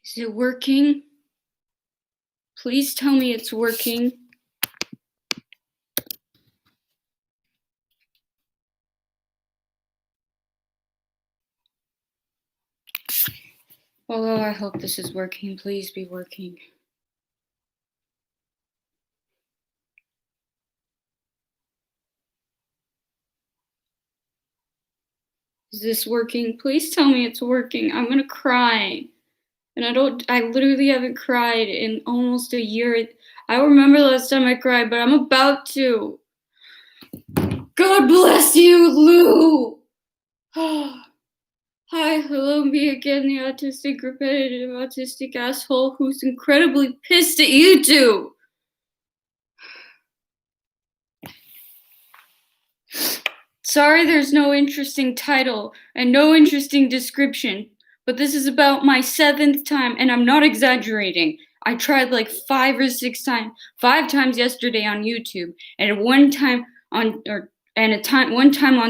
Is it working? Please tell me it's working. Although I hope this is working. Please be working. Is this working? Please tell me it's working. I'm gonna cry. And I literally haven't cried in almost a year. I don't remember the last time I cried, but I'm about to. God bless you, Lou! Hi, hello, me again, the autistic, repetitive, autistic asshole who's incredibly pissed at you two! Sorry there's no interesting title and no interesting description, but this is about my 7th time, and I'm not exaggerating. I tried like 5 or 6 times, 5 times yesterday on YouTube, and one time on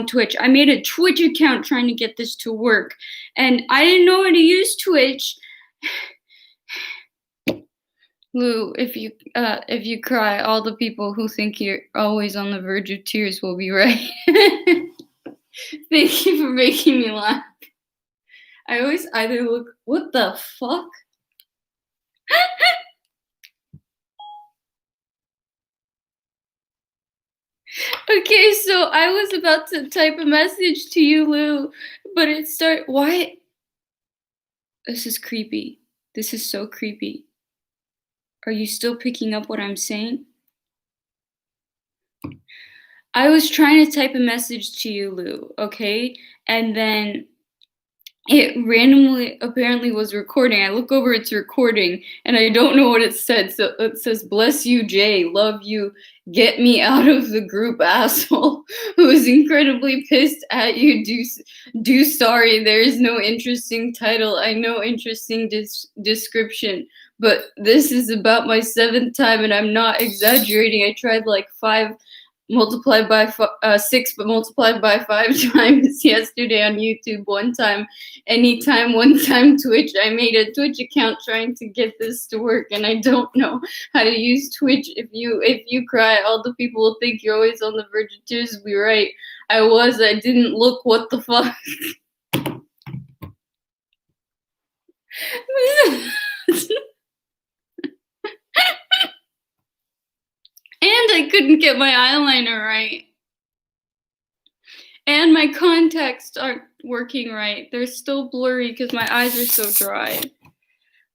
Twitch. I made a Twitch account trying to get this to work, and I didn't know how to use Twitch. Lou, if you cry, all the people who think you're always on the verge of tears will be right. Thank you for making me laugh. I always either look, what the fuck? Okay, so I was about to type a message to you, Lou, but why? This is creepy. This is so creepy. Are you still picking up what I'm saying? I was trying to type a message to you, Lou, okay? And then it randomly apparently was recording. I look over, it's recording, and I don't know what it said. So it says, "Bless you, Jay. Love you. Get me out of the group, asshole." Who is incredibly pissed at you. Do sorry. There is no interesting title. I know interesting description. But this is about my 7th time, and I'm not exaggerating. I tried like 5 multiplied by 6, but multiplied by 5 times yesterday on YouTube. One time Twitch. I made a Twitch account trying to get this to work, and I don't know how to use Twitch. If you cry, all the people will think you're always on the verge of tears. Be right. I didn't look. What the fuck? And I couldn't get my eyeliner right. And my contacts aren't working right. They're still blurry because my eyes are so dry.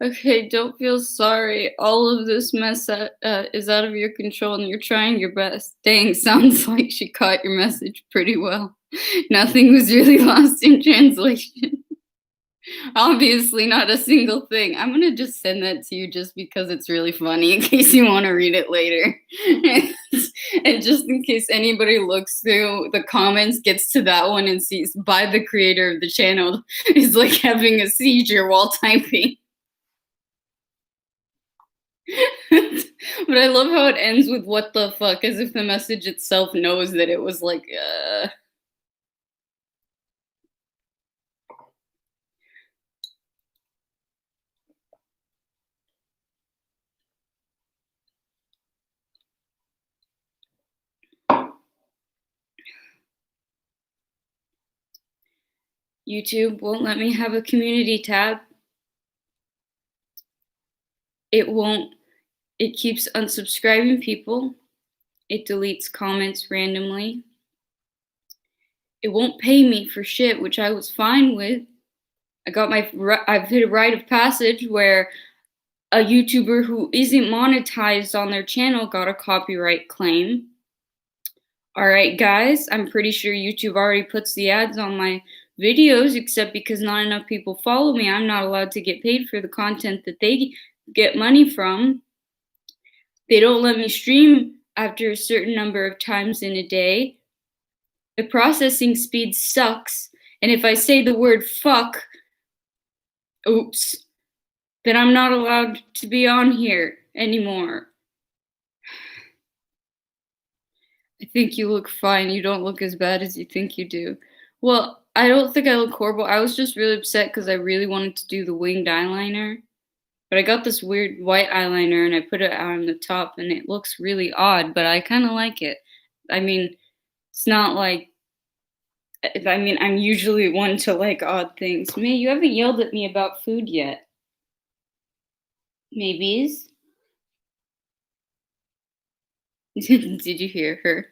Okay, don't feel sorry. All of this mess is out of your control and you're trying your best. Dang, sounds like she caught your message pretty well. Nothing was really lost in translation. Obviously not a single thing. I'm gonna just send that to you just because it's really funny in case you want to read it later. And just in case anybody looks through the comments, gets to that one and sees by the creator of the channel is like having a seizure while typing. But I love how it ends with "what the fuck," as if the message itself knows that it was like, YouTube won't let me have a community tab. It keeps unsubscribing people. It deletes comments randomly. It won't pay me for shit, which I was fine with. I've hit a rite of passage where a YouTuber who isn't monetized on their channel got a copyright claim. All right, guys, I'm pretty sure YouTube already puts the ads on my videos, except because not enough people follow me, I'm not allowed to get paid for the content that they get money from. They don't let me stream after a certain number of times in a day. The processing speed sucks, and if I say the word fuck, oops, then I'm not allowed to be on here anymore. I think you look fine. You don't look as bad as you think you do. Well, I don't think I look horrible. I was just really upset because I really wanted to do the winged eyeliner. But I got this weird white eyeliner and I put it on the top and it looks really odd, but I kind of like it. I mean, it's not like, I'm usually one to like odd things. May, you haven't yelled at me about food yet. Maybes? Did you hear her?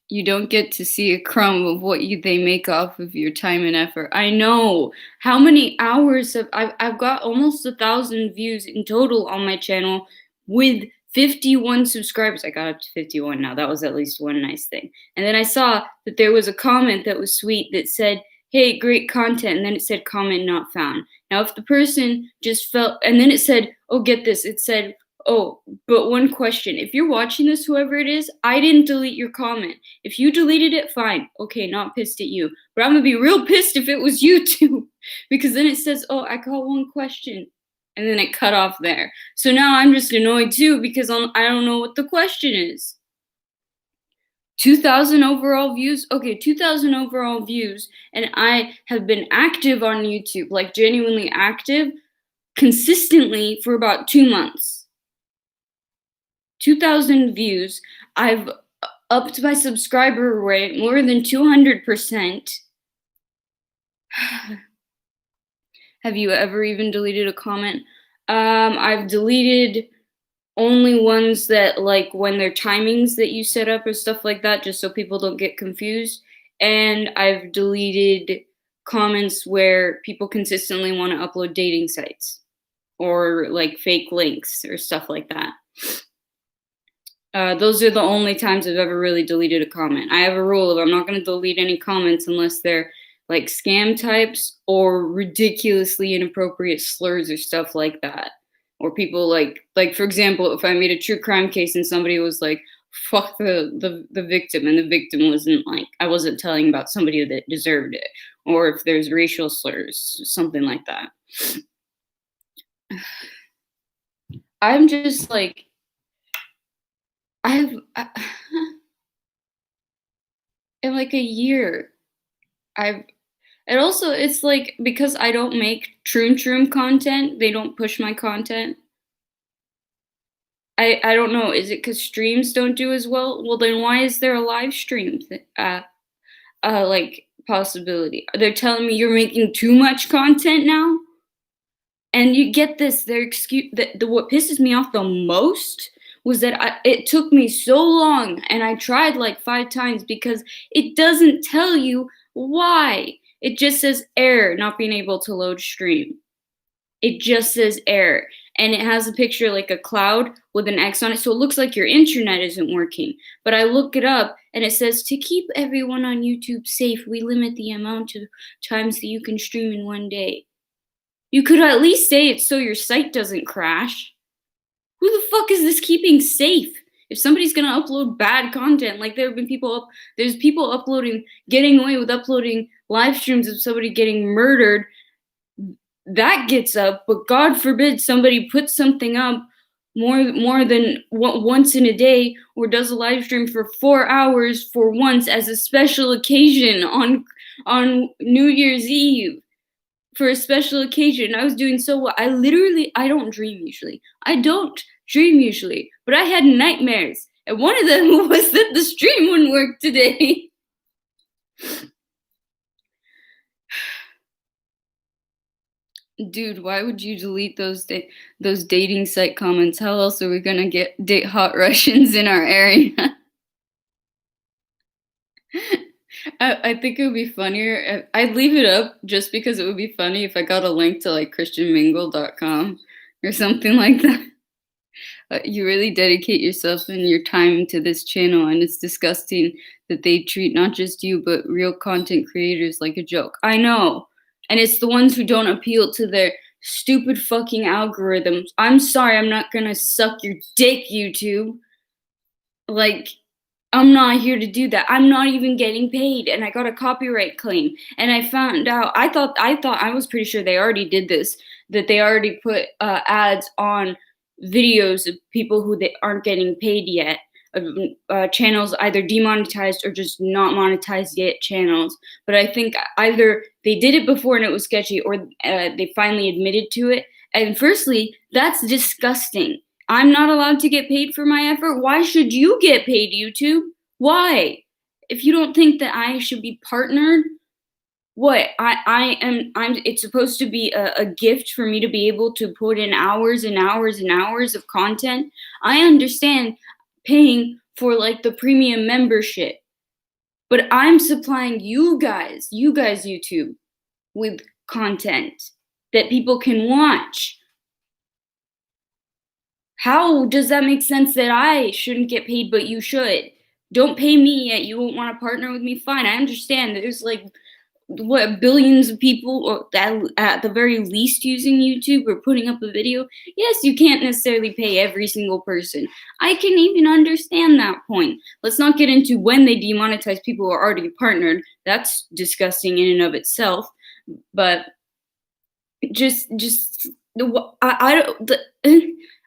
You don't get to see a crumb of what they make off of your time and effort. I know. How many hours have I've got almost 1,000 views in total on my channel with 51 subscribers. I got up to 51 now. That was at least one nice thing. And then I saw that there was a comment that was sweet that said, "Hey, great content." And then it said comment not found. Now, if the person just felt, and then it said, oh, get this, it said, oh, but one question. If you're watching this, whoever it is, I didn't delete your comment. If you deleted it, fine. Okay, not pissed at you. But I'm gonna be real pissed if it was you too. Because then it says, oh, I got one question. And then it cut off there. So now I'm just annoyed too because I don't know what the question is. 2,000 overall views? Okay, 2,000 overall views. And I have been active on YouTube, like genuinely active, consistently for about 2 months. 2,000 views. I've upped my subscriber rate more than 200%. Have you ever even deleted a comment? I've deleted only ones that, like, when they're timings that you set up or stuff like that, just so people don't get confused. And I've deleted comments where people consistently want to upload dating sites or like fake links or stuff like that. Those are the only times I've ever really deleted a comment. I have a rule of I'm not going to delete any comments unless they're like scam types or ridiculously inappropriate slurs or stuff like that. Or people like for example, if I made a true crime case and somebody was like, fuck the victim, and the victim wasn't like, I wasn't telling about somebody that deserved it. Or if there's racial slurs, something like that. I'm just like, in like a year, and also it's like, because I don't make troom content, they don't push my content. I don't know, is it because streams don't do as well? Well, then why is there a live stream like possibility? They're telling me you're making too much content now? And you get this, their excuse, what pisses me off the most was that it took me so long and I tried like 5 times because it doesn't tell you why. It just says error, not being able to load stream. It just says error. And it has a picture like a cloud with an X on it. So it looks like your internet isn't working. But I look it up and it says, to keep everyone on YouTube safe, we limit the amount of times that you can stream in one day. You could at least say it so your site doesn't crash. Who the fuck is this keeping safe? If somebody's gonna upload bad content, like there's people uploading, getting away with uploading live streams of somebody getting murdered, that gets up, but God forbid somebody puts something up more than once in a day, or does a live stream for 4 hours for once as a special occasion on New Year's Eve. For a special occasion. I was doing so well. I don't dream usually. But I had nightmares. And one of them was that the stream wouldn't work today. Dude, why would you delete those dating site comments? How else are we gonna date hot Russians in our area? I think it would be funnier. I'd leave it up just because it would be funny if I got a link to like christianmingle.com or something like that. You really dedicate yourself and your time to this channel, and it's disgusting that they treat not just you but real content creators like a joke. I know. And it's the ones who don't appeal to their stupid fucking algorithms. I'm sorry, I'm not gonna suck your dick, YouTube. Like, I'm not here to do that. I'm not even getting paid, and I got a copyright claim. And I found out, I thought I was pretty sure they already did this, that they already put ads on videos of people who they aren't getting paid yet, channels either demonetized or just not monetized yet channels. But I think either they did it before and it was sketchy, or they finally admitted to it And firstly, that's disgusting. I'm not allowed to get paid for my effort. Why should you get paid, YouTube? Why? If you don't think that I should be partnered, what? I'm it's supposed to be a gift for me to be able to put in hours and hours and hours of content. I understand paying for like the premium membership, but I'm supplying you guys YouTube with content that people can watch. How does that make sense that I shouldn't get paid but you should? Don't pay me yet you won't want to partner with me. Fine, I understand that there's like what billions of people or that at the very least using YouTube or putting up a video. Yes, you can't necessarily pay every single person. I can even understand that point. Let's not get into when they demonetize people who are already partnered. That's disgusting in and of itself. But just I don't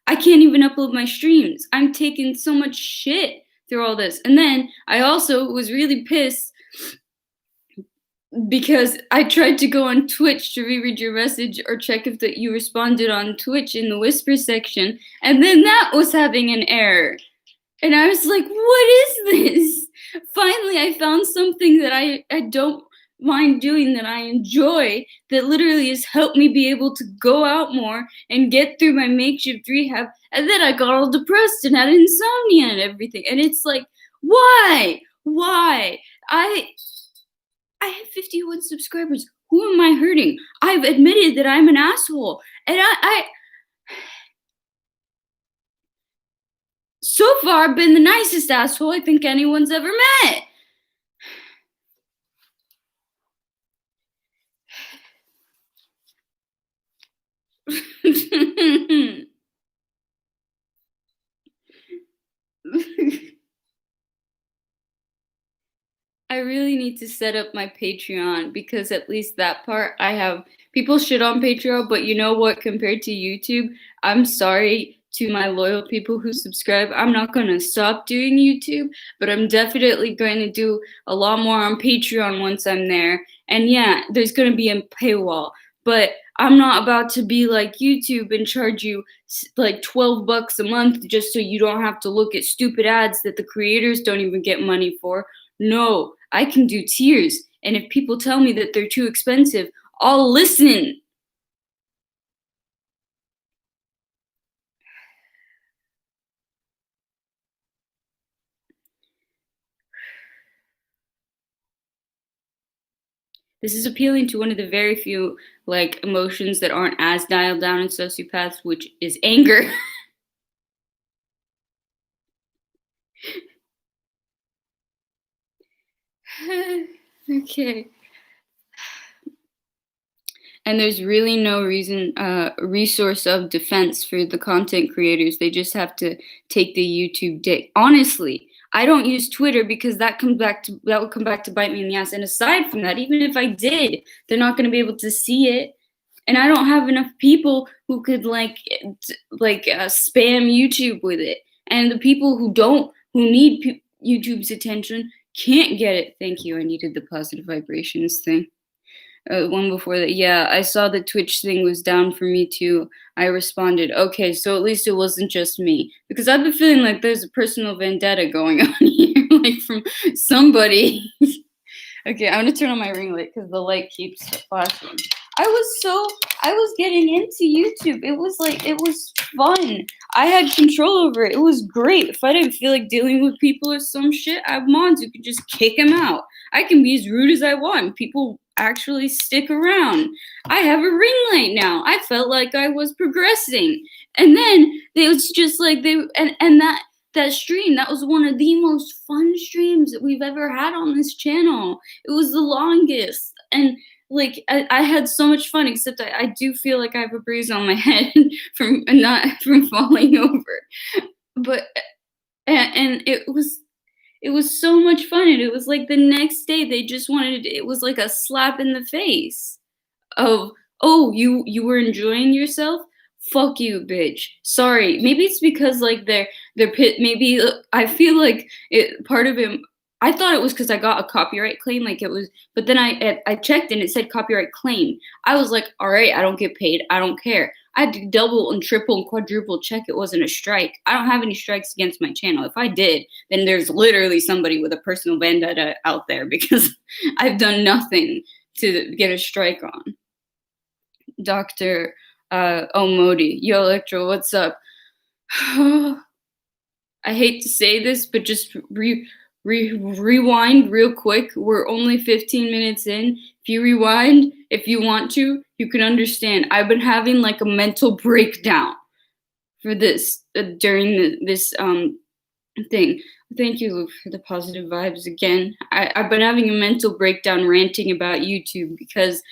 I can't even upload my streams. I'm taking so much shit through all this. And then I also was really pissed because I tried to go on Twitch to reread your message or check if that you responded on Twitch in the whisper section, and then that was having an error. And I was like, what is this? Finally, I found something that I don't mind doing, that I enjoy, that literally has helped me be able to go out more and get through my makeshift rehab. And then I got all depressed and had insomnia and everything. And it's like, why? Why? I have 51 subscribers. Who am I hurting? I've admitted that I'm an asshole. And I so far I've been the nicest asshole I think anyone's ever met. I really need to set up my Patreon because at least that part I have people shit on Patreon, but you know what? Compared to YouTube, I'm sorry to my loyal people who subscribe. I'm not going to stop doing YouTube, but I'm definitely going to do a lot more on Patreon once I'm there. And yeah, there's going to be a paywall, but I'm not about to be like YouTube and charge you like $12 a month just so you don't have to look at stupid ads that the creators don't even get money for. No, I can do tiers, and if people tell me that they're too expensive, I'll listen. This is appealing to one of the very few like emotions that aren't as dialed down in sociopaths, which is anger. Okay. And there's really no resource of defense for the content creators. They just have to take the YouTube dick. Honestly, I don't use Twitter because that would come back to bite me in the ass. And aside from that, even if I did, they're not going to be able to see it. And I don't have enough people who could spam YouTube with it. And the people who need YouTube's attention can't get it. Thank you. I needed the positive vibrations thing. One before that. Yeah, I saw the Twitch thing was down for me too. I responded, okay, so at least it wasn't just me. Because I've been feeling like there's a personal vendetta going on here, like from somebody. Okay, I'm gonna turn on my ring light because the light keeps flashing. I was getting into YouTube. It was fun. I had control over it. It was great. If I didn't feel like dealing with people or some shit, I have mods who could just kick them out. I can be as rude as I want. People actually stick around. I have a ring light now. I felt like I was progressing. And then it was just like that stream, that was one of the most fun streams that we've ever had on this channel. It was the longest. And like I had so much fun, except I do feel like I have a bruise on my head from falling over. But and it was so much fun, and it was like the next day they just wanted it was like a slap in the face of, oh, you were enjoying yourself, fuck you, bitch. Sorry. Maybe it's because like they're maybe I feel like it part of it. I thought it was because I got a copyright claim, like it was, but then I checked and it said copyright claim. I was like, all right, I don't get paid, I don't care. I had to double and triple and quadruple check it wasn't a strike. I don't have any strikes against my channel. If I did, then there's literally somebody with a personal vendetta out there because I've done nothing to get a strike on. Dr. Modi, yo, Electra, what's up? I hate to say this, but just rewind real quick. We're only 15 minutes in. If you rewind, if you want to, you can understand. I've been having like a mental breakdown for this during this thing. Thank you, Luke, for the positive vibes again. I've been having a mental breakdown ranting about YouTube because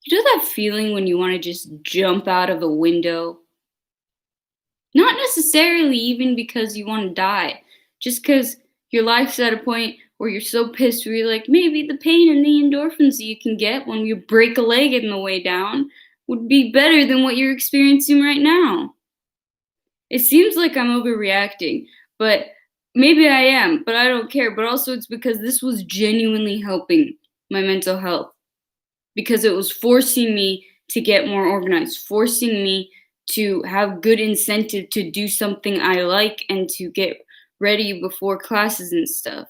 you know that feeling when you want to just jump out of a window? Not necessarily even because you want to die, just because your life's at a point where you're so pissed where you're like, maybe the pain and the endorphins that you can get when you break a leg in the way down would be better than what you're experiencing right now. It seems like I'm overreacting, but maybe I am, but I don't care. But also, it's because this was genuinely helping my mental health because it was forcing me to get more organized, forcing me to have good incentive to do something I like and to get ready before classes and stuff.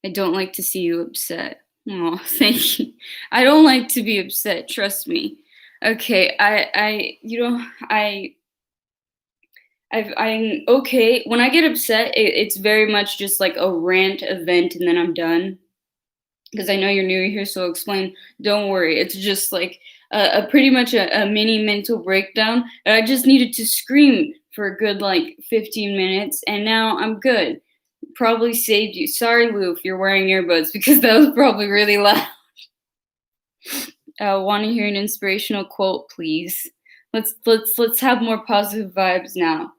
I don't like to see you upset. Oh, thank you. I don't like to be upset, trust me. Okay, I'm okay. When I get upset, it's very much just like a rant event and then I'm done. Because I know you're new here, so I'll explain. Don't worry. It's just like a pretty much a mini mental breakdown. And I just needed to scream for a good like 15 minutes, and now I'm good. Probably saved you. Sorry, Lou, if you're wearing earbuds because that was probably really loud. Want to hear an inspirational quote, please? Let's have more positive vibes now.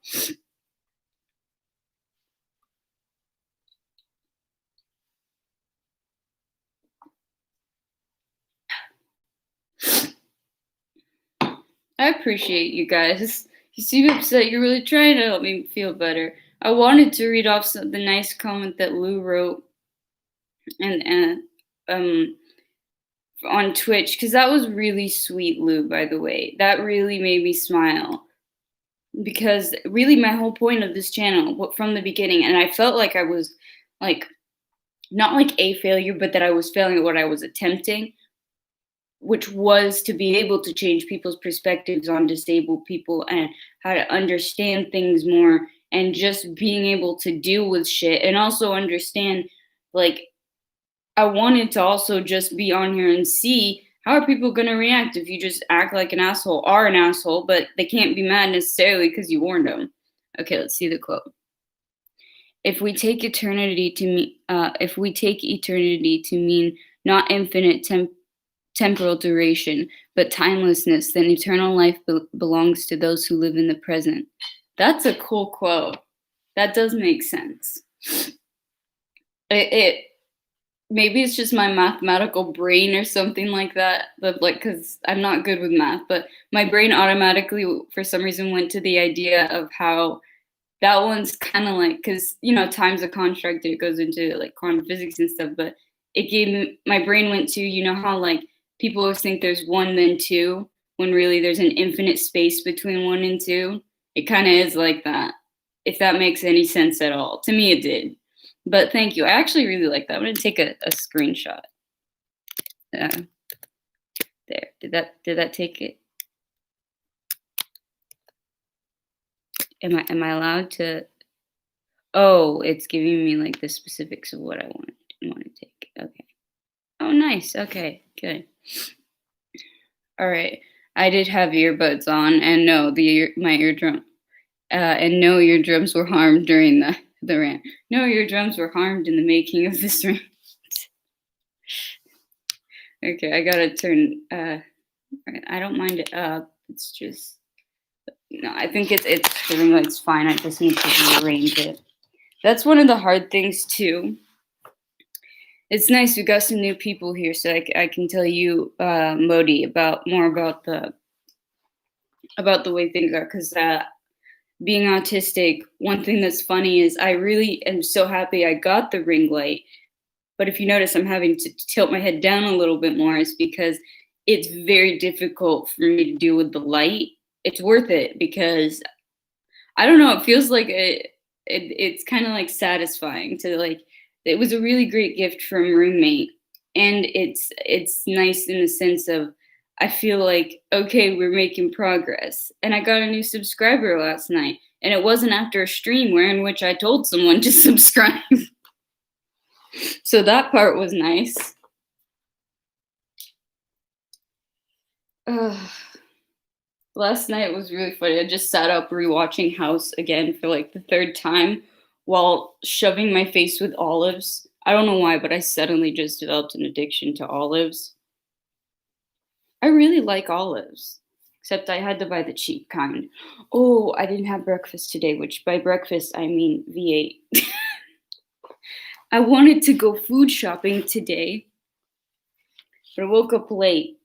I appreciate you guys. You seem upset. You're really trying to help me feel better. I wanted to read off the nice comment that Lou wrote and on Twitch because that was really sweet, Lou. By the way, that really made me smile because really my whole point of this channel from the beginning, and I felt like I was like not like a failure, but that I was failing at what I was attempting, which was to be able to change people's perspectives on disabled people and how to understand things more and just being able to deal with shit and also understand like I wanted to also just be on here and see how are people going to react if you just act like an asshole are an asshole, but they can't be mad necessarily because you warned them. Okay, let's see the quote. If we take eternity to mean not infinite temporal duration, but timelessness, then eternal life belongs to those who live in the present. That's a cool quote. That does make sense. It maybe it's just my mathematical brain or something like that, but like because I'm not good with math, but my brain automatically for some reason went to the idea of how that one's kind of like because time's a construct, it goes into like quantum physics and stuff, but it gave me my brain went to how like people always think there's one then two when really there's an infinite space between one and two. It kind of is like that, if that makes any sense at all. To me it did. But thank you. I actually really like that. I'm gonna take a screenshot. There. Did that take it? Am I allowed to? Oh, it's giving me like the specifics of what I want to take. Okay. Oh, nice. Okay, good. All right. I did have earbuds on, and no, my eardrum, and no eardrums were harmed during the rant. No eardrums were harmed in the making of this rant. Okay, I gotta turn. I don't mind it up. It's just, I think it's fine. I just need to rearrange it. That's one of the hard things too. It's nice we got some new people here, so I can tell you, Modi, more about the way things are. Because being autistic, one thing that's funny is I really am so happy I got the ring light But if you notice, I'm having to tilt my head down a little bit more, is because it's very difficult for me to deal with the light. It's worth it because I don't know, it feels like it's kind of like satisfying to like it was a really great gift from a roommate, and it's nice in the sense of I feel like okay, we're making progress. And I got a new subscriber last night, and it wasn't after a stream where in which I told someone to subscribe. So that part was nice. Ugh. Last night was really funny. I just sat up rewatching House again for like the third time while shoving my face with olives. I don't know why, but I suddenly just developed an addiction to olives. I really like olives, except I had to buy the cheap kind. Oh, I didn't have breakfast today, which by breakfast I mean V8. I wanted to go food shopping today, but I woke up late.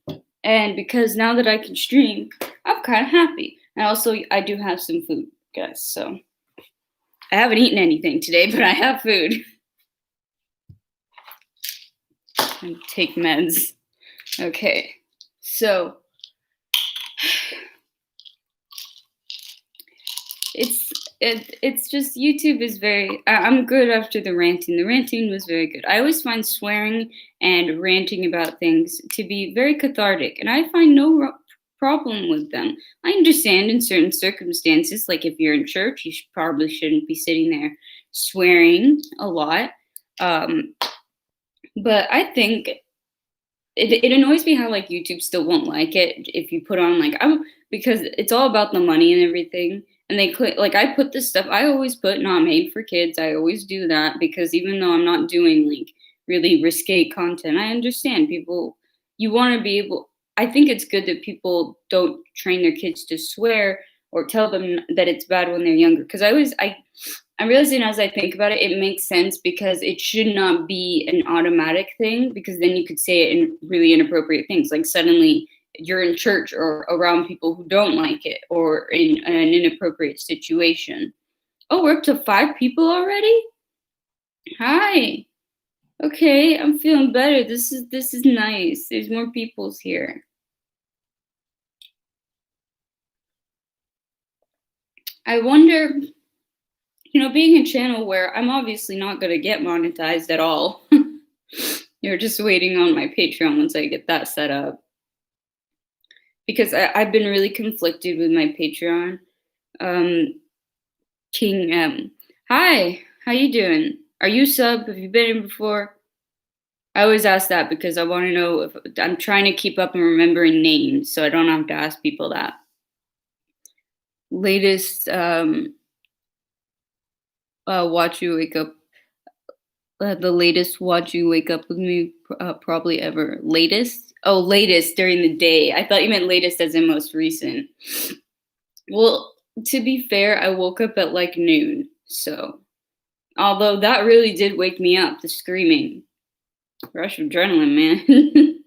And because now that I can stream, I'm kind of happy. And also, I do have some food, guys. So I haven't eaten anything today, but I have food. And take meds. Okay. So it's just YouTube is very. I'm good after the ranting. The ranting was very good. I always find swearing and ranting about things to be very cathartic, and I find no problem with them. I understand in certain circumstances, like if you're in church, you probably shouldn't be sitting there swearing a lot. But I think it annoys me how like YouTube still won't like it if you put on like because it's all about the money and everything. And they click like I put this stuff I always put not made for kids. I always do that because even though I'm not doing like really risque content, I understand people you want to be able I think it's good that people don't train their kids to swear or tell them that it's bad when they're younger. Because I'm realizing as I think about it, it makes sense because it should not be an automatic thing because then you could say it in really inappropriate things. Like suddenly you're in church or around people who don't like it or in an inappropriate situation. Oh, we're up to 5 people already? Hi. Okay, I'm feeling better. This is nice. There's more people's here. I wonder, being a channel where I'm obviously not going to get monetized at all. You're just waiting on my Patreon once I get that set up. Because I've been really conflicted with my Patreon. King M. Hi, how you doing? Are you sub? Have you been in before? I always ask that because I want to know if I'm trying to keep up and remembering names so I don't have to ask people that. Latest watch you wake up the latest watch you wake up with me probably ever. Latest? Oh, latest during the day. I thought you meant latest as in most recent. Well, to be fair, I woke up at like noon. So, although that really did wake me up, the screaming. Rush of adrenaline, man.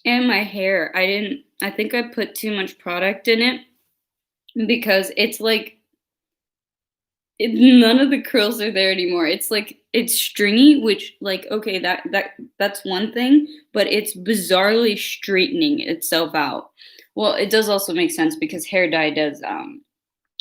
And my hair. I think I put too much product in it because it's like none of the curls are there anymore. It's like it's stringy, which like okay, that's one thing, but it's bizarrely straightening itself out. Well, it does also make sense because hair dye does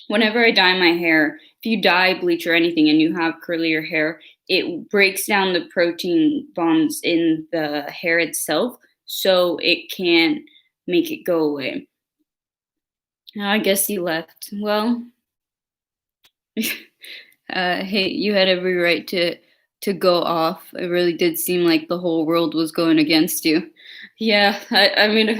whenever I dye my hair, if you dye, bleach or anything and you have curlier hair, it breaks down the protein bonds in the hair itself so it can make it go away. I guess he left. Well, hey, you had every right to go off. It really did seem like the whole world was going against you. Yeah, I mean,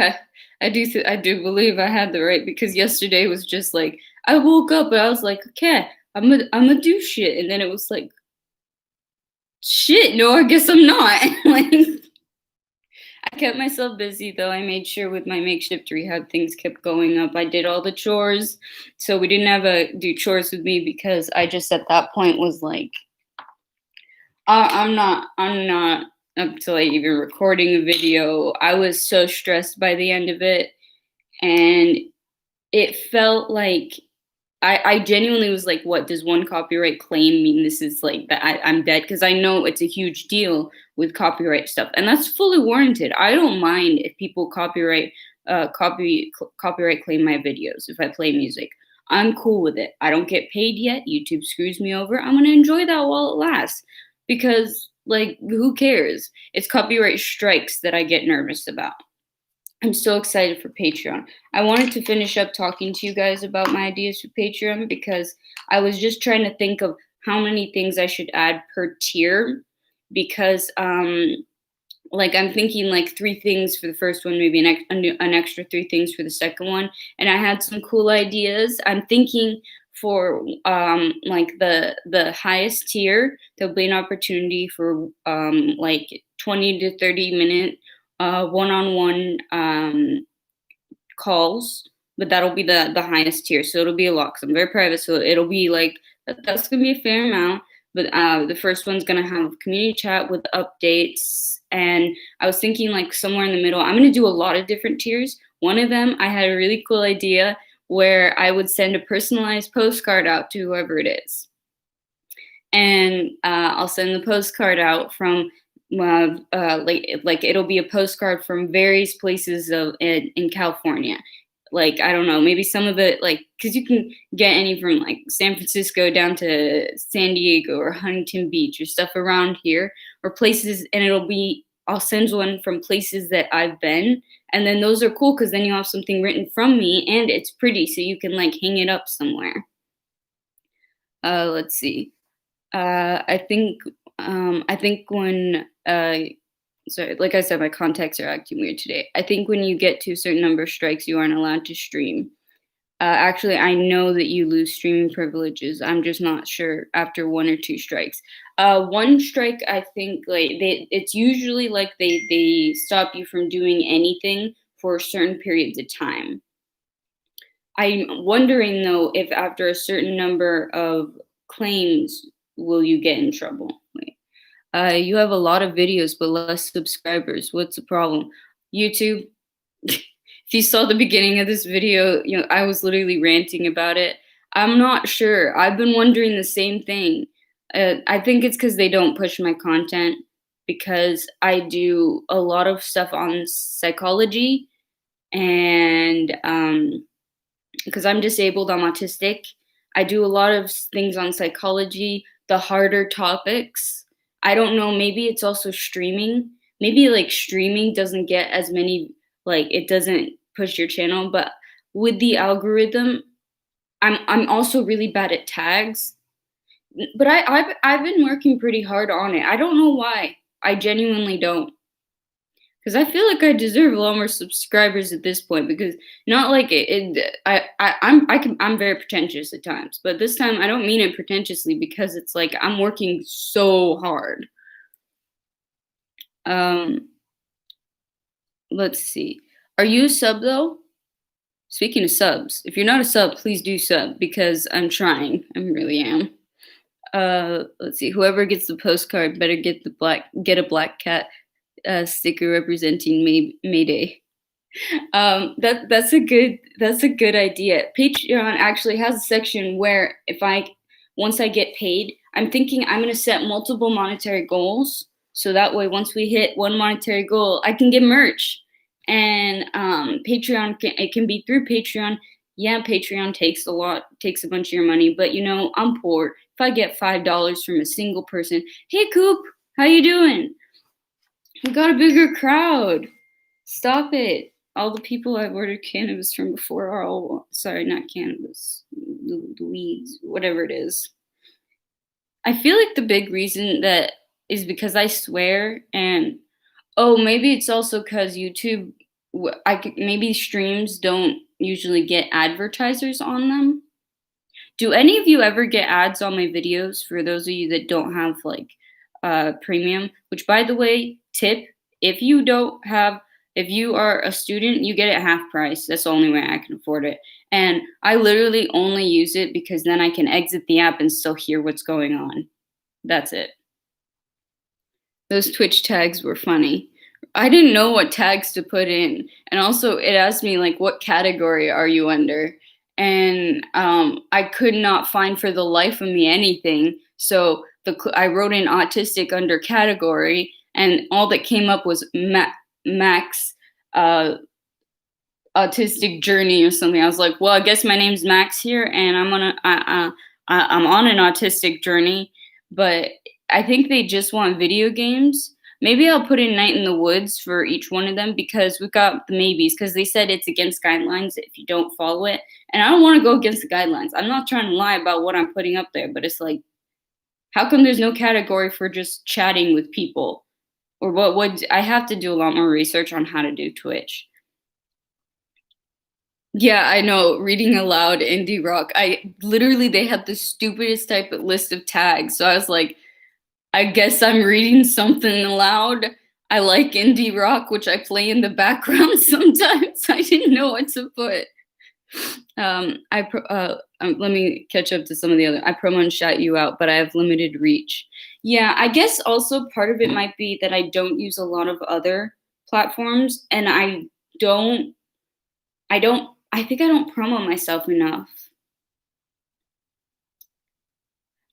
I do believe I had the right because yesterday was just like I woke up and I was like, okay, I'm gonna do shit, and then it was like, shit, no, I guess I'm not. Like, I kept myself busy though. I made sure with my makeshift rehab things kept going up. I did all the chores. So we didn't have a do chores with me because I just at that point was like I'm not up to like even recording a video. I was so stressed by the end of it and it felt like I genuinely was like, what does one copyright claim mean? This is like that I'm dead, because I know it's a huge deal with copyright stuff, and that's fully warranted. I don't mind if people copyright claim my videos if I play music. I'm cool with it. I don't get paid yet. YouTube screws me over. I'm gonna enjoy that while it lasts, because like who cares? It's copyright strikes that I get nervous about. I'm so excited for Patreon. I wanted to finish up talking to you guys about my ideas for Patreon because I was just trying to think of how many things I should add per tier, because like I'm thinking like 3 things for the first one, maybe an extra 3 things for the second one, and I had some cool ideas. I'm thinking for like the highest tier, there'll be an opportunity for like 20 to 30 minute one-on-one calls, but that'll be the highest tier, so it'll be a lot because I'm very private. So it'll be like that's gonna be a fair amount. But the first one's gonna have community chat with updates, and I was thinking like somewhere in the middle. I'm gonna do a lot of different tiers. One of them, I had a really cool idea where I would send a personalized postcard out to whoever it is, and I'll send the postcard out from like it'll be a postcard from various places in California. Like I don't know, maybe some of it like because you can get any from like San Francisco down to San Diego or Huntington Beach or stuff around here or places, and I'll send one from places that I've been, and then those are cool because then you have something written from me and it's pretty, so you can like hang it up somewhere. Let's see. I think when sorry, like I said, my contacts are acting weird today. I think when you get to a certain number of strikes, you aren't allowed to stream. Actually, I know that you lose streaming privileges. I'm just not sure after 1 or 2 strikes. One strike, I think, like it's usually like they stop you from doing anything for certain periods of time. I'm wondering though if after a certain number of claims, will you get in trouble? Wait. You have a lot of videos but less subscribers. What's the problem? YouTube, if you saw the beginning of this video, you know, I was literally ranting about it. I'm not sure. I've been wondering the same thing. I think it's because they don't push my content, because I do a lot of stuff on psychology, and because I'm disabled, I'm autistic. I do a lot of things on psychology, the harder topics. I don't know, maybe it's also streaming. Maybe like streaming doesn't get as many, like it doesn't push your channel, but with the algorithm, I'm also really bad at tags. But I've been working pretty hard on it. I don't know why. I genuinely don't. Because I feel like I deserve a lot more subscribers at this point. Because not like I'm very pretentious at times, but this time I don't mean it pretentiously, because it's like I'm working so hard. Um, let's see. Are you a sub though? Speaking of subs, if you're not a sub, please do sub, because I'm trying. I really am. Let's see. Whoever gets the postcard better get a black cat sticker representing Mayday. That's a good idea. Patreon actually has a section where once I get paid, I'm thinking I'm gonna set multiple monetary goals, so that way once we hit one monetary goal, I can get merch. And Patreon it can be through Patreon. Yeah, Patreon takes a bunch of your money, but you know I'm poor. If I get $5 from a single person, hey Coop, how you doing? We got a bigger crowd. Stop it. All the people I've ordered cannabis from before are all, sorry, not cannabis, the weeds, whatever it is. I feel like the big reason that is because I swear, and oh, maybe it's also because YouTube, maybe streams don't usually get advertisers on them. Do any of you ever get ads on my videos? For those of you that don't have like premium, which by the way, tip, if you don't have, if you are a student, you get it half price. That's the only way I can afford it. And I literally only use it because then I can exit the app and still hear what's going on. That's it. Those Twitch tags were funny. I didn't know what tags to put in. And also it asked me like, what category are you under? and I could not find for the life of me anything. So I wrote in autistic under category, and all that came up was Max uh, autistic journey or something. I was like, well, I guess my name's Max here, and I'm on an autistic journey. But I think they just want video games. Maybe I'll put in Night in the Woods for each one of them because we've got the maybes because they said it's against guidelines if you don't follow it. And I don't want to go against the guidelines. I'm not trying to lie about what I'm putting up there, but it's like, how come there's no category for just chatting with people? Or what would I have to do a lot more research on how to do Twitch? Yeah, I know. Reading aloud indie rock. I literally they had the stupidest type of list of tags. So I was like, I guess I'm reading something aloud. I like indie rock, which I play in the background sometimes. I didn't know what to put. Let me catch up to some of the other. I promo and shout you out, but I have limited reach. Yeah, I guess also part of it might be that I don't use a lot of other platforms, and don't. I think I don't promo myself enough.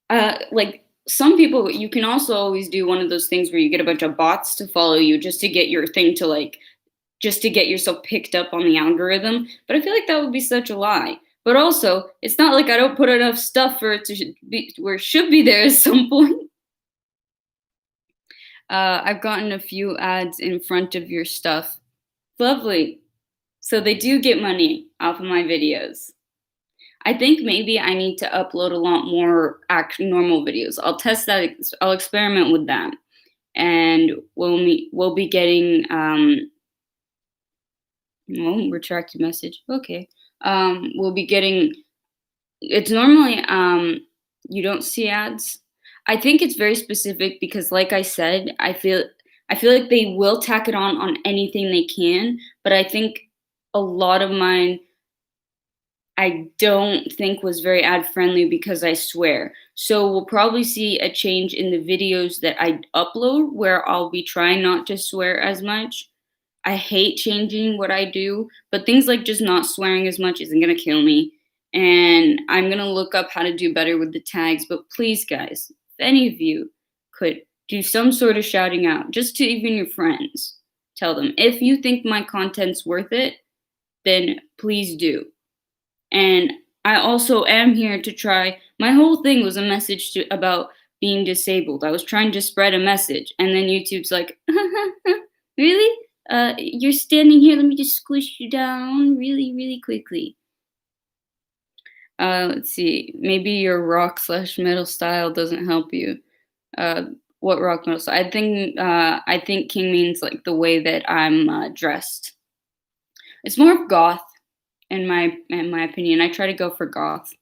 Like some people, you can also always do one of those things where you get a bunch of bots to follow you just to get your thing to like just to get yourself picked up on the algorithm. But I feel like that would be such a lie. But also, it's not like I don't put enough stuff for it to be where it should be there at some point. I've gotten a few ads in front of your stuff. Lovely. So they do get money off of my videos. I think maybe I need to upload a lot more normal videos. I'll test that. I'll experiment with that, and we'll be getting well, retracted message. Okay. We'll be getting. It's normally you don't see ads. I think it's very specific because, like I said, I feel like they will tack it on anything they can. But I think a lot of mine I don't think was very ad friendly because I swear. So we'll probably see a change in the videos that I upload where I'll be trying not to swear as much. I hate changing what I do, but things like just not swearing as much isn't going to kill me. And I'm going to look up how to do better with the tags. But please, guys, if any of you could do some sort of shouting out, just to even your friends, tell them if you think my content's worth it, then please do. And I also am here to try. My whole thing was a message about being disabled. I was trying to spread a message, and then YouTube's like, really? You're standing here. Let me just squish you down really, really quickly. Let's see. Maybe your rock/metal style doesn't help you. What rock metal style? I think King means like the way that I'm dressed. It's more of goth in my opinion. I try to go for goth,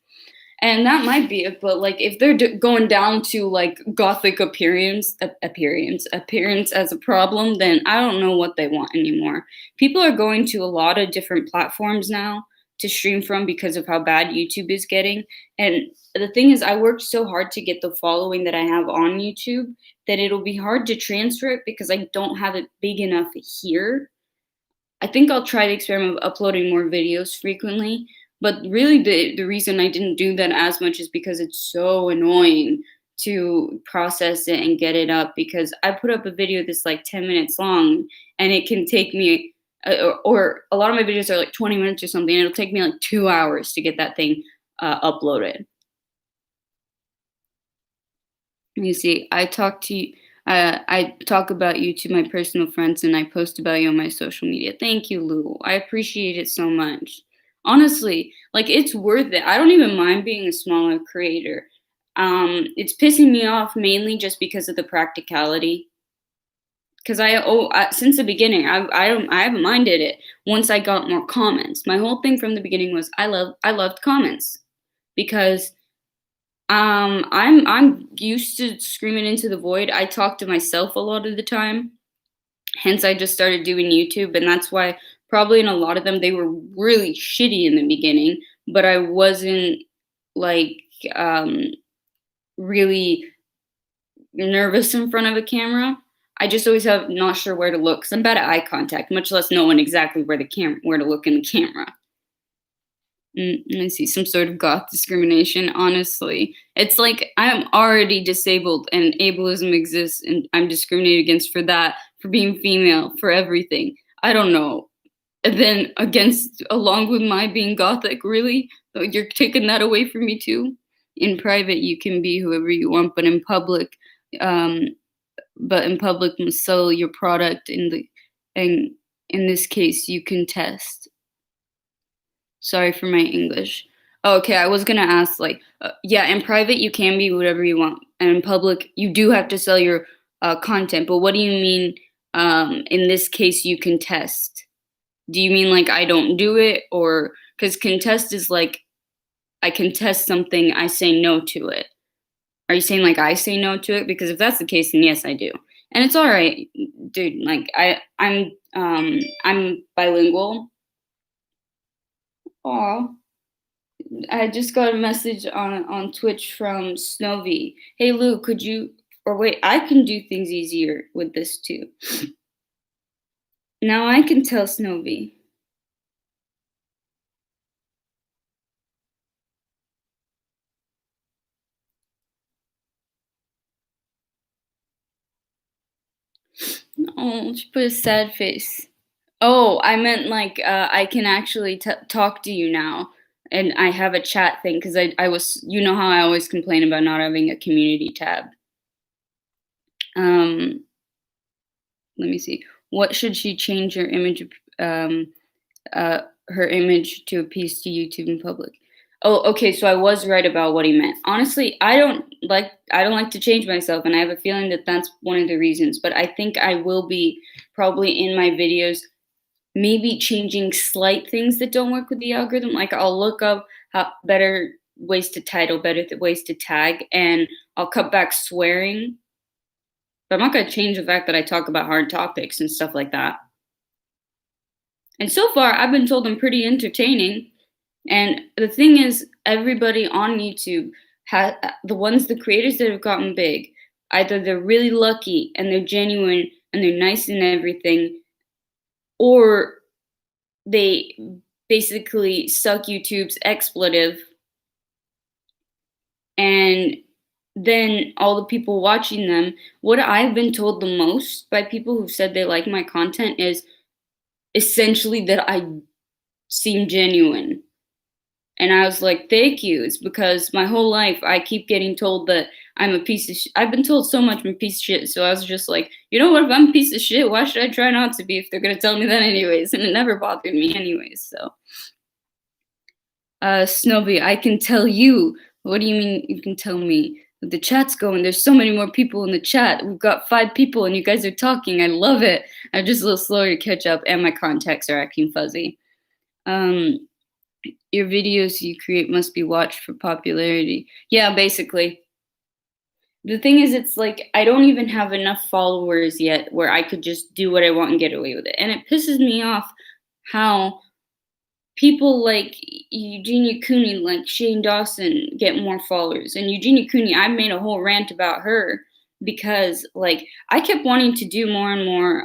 and that might be it. But like, if they're going down to like gothic appearance as a problem, then I don't know what they want anymore. People are going to a lot of different platforms now to stream from because of how bad YouTube is getting. And the thing is, I worked so hard to get the following that I have on YouTube that it'll be hard to transfer it because I don't have it big enough here. I think I'll try the experiment of uploading more videos frequently, but really the reason I didn't do that as much is because it's so annoying to process it and get it up because I put up a video that's like 10 minutes long and it can take me or a lot of my videos are like 20 minutes or something and it'll take me like 2 hours to get that thing uploaded. You see, I talk about you to my personal friends and I post about you on my social media. Thank you, Lou. I appreciate it so much. Honestly, like it's worth it. I don't even mind being a smaller creator. It's pissing me off mainly just because of the practicality. Because since the beginning, I haven't minded it. Once I got more comments, my whole thing from the beginning was I loved comments because I'm used to screaming into the void. I talk to myself a lot of the time. Hence I just started doing YouTube, and that's why probably in a lot of them they were really shitty in the beginning, but I wasn't like really nervous in front of a camera. I just always have not sure where to look because I'm bad at eye contact, much less knowing exactly where to look in the camera. I see some sort of goth discrimination. Honestly, it's like I'm already disabled, and ableism exists, and I'm discriminated against for that, for being female, for everything. I don't know. And then against, along with my being gothic, really, you're taking that away from me too. In private, you can be whoever you want, um, but in public, must sell your product. And in this case, you can test. Sorry for my English. Oh, okay, I was gonna ask, like, yeah, in private you can be whatever you want, and in public you do have to sell your content. But what do you mean? In this case, you contest. Do you mean like I don't do it, or because contest is like I contest something, I say no to it? Are you saying like I say no to it? Because if that's the case, then yes, I do, and it's all right, dude. Like I'm bilingual. Aw. I just got a message on Twitch from Snowy. Hey Lou, could you, or wait, I can do things easier with this too. Now I can tell Snowy. Oh, she put a sad face. Oh, I meant like I can actually talk to you now, and I have a chat thing because I was, you know how I always complain about not having a community tab. Um, Let me see. What should she change her image? Her image to appease to YouTube in public. Oh, okay. So I was right about what he meant. Honestly, I don't like to change myself, and I have a feeling that that's one of the reasons. But I think I will be probably in my videos, maybe changing slight things that don't work with the algorithm. Like I'll look up how better ways to title, ways to tag, and I'll cut back swearing. But I'm not gonna change the fact that I talk about hard topics and stuff like that. And so far, I've been told I'm pretty entertaining. And the thing is, everybody on YouTube, the creators that have gotten big, either they're really lucky and they're genuine and they're nice and everything, or they basically suck YouTube's expletive. And then all the people watching them, what I've been told the most by people who've said they like my content is essentially that I seem genuine. And I was like, thank you. It's because my whole life I keep getting told that I'm a piece of shit. I've been told so much I'm a piece of shit. So I was just like, you know what? If I'm a piece of shit, why should I try not to be if they're going to tell me that anyways? And it never bothered me anyways. So, Snowby, I can tell you. What do you mean you can tell me? The chat's going. There's so many more people in the chat. We've got 5 people and you guys are talking. I love it. I'm just a little slower to catch up and my contacts are acting fuzzy. Your videos you create must be watched for popularity. Yeah, basically. The thing is, it's like I don't even have enough followers yet where I could just do what I want and get away with it. And it pisses me off how people like Eugenia Cooney, like Shane Dawson, get more followers. And Eugenia Cooney, I made a whole rant about her because, like, I kept wanting to do more and more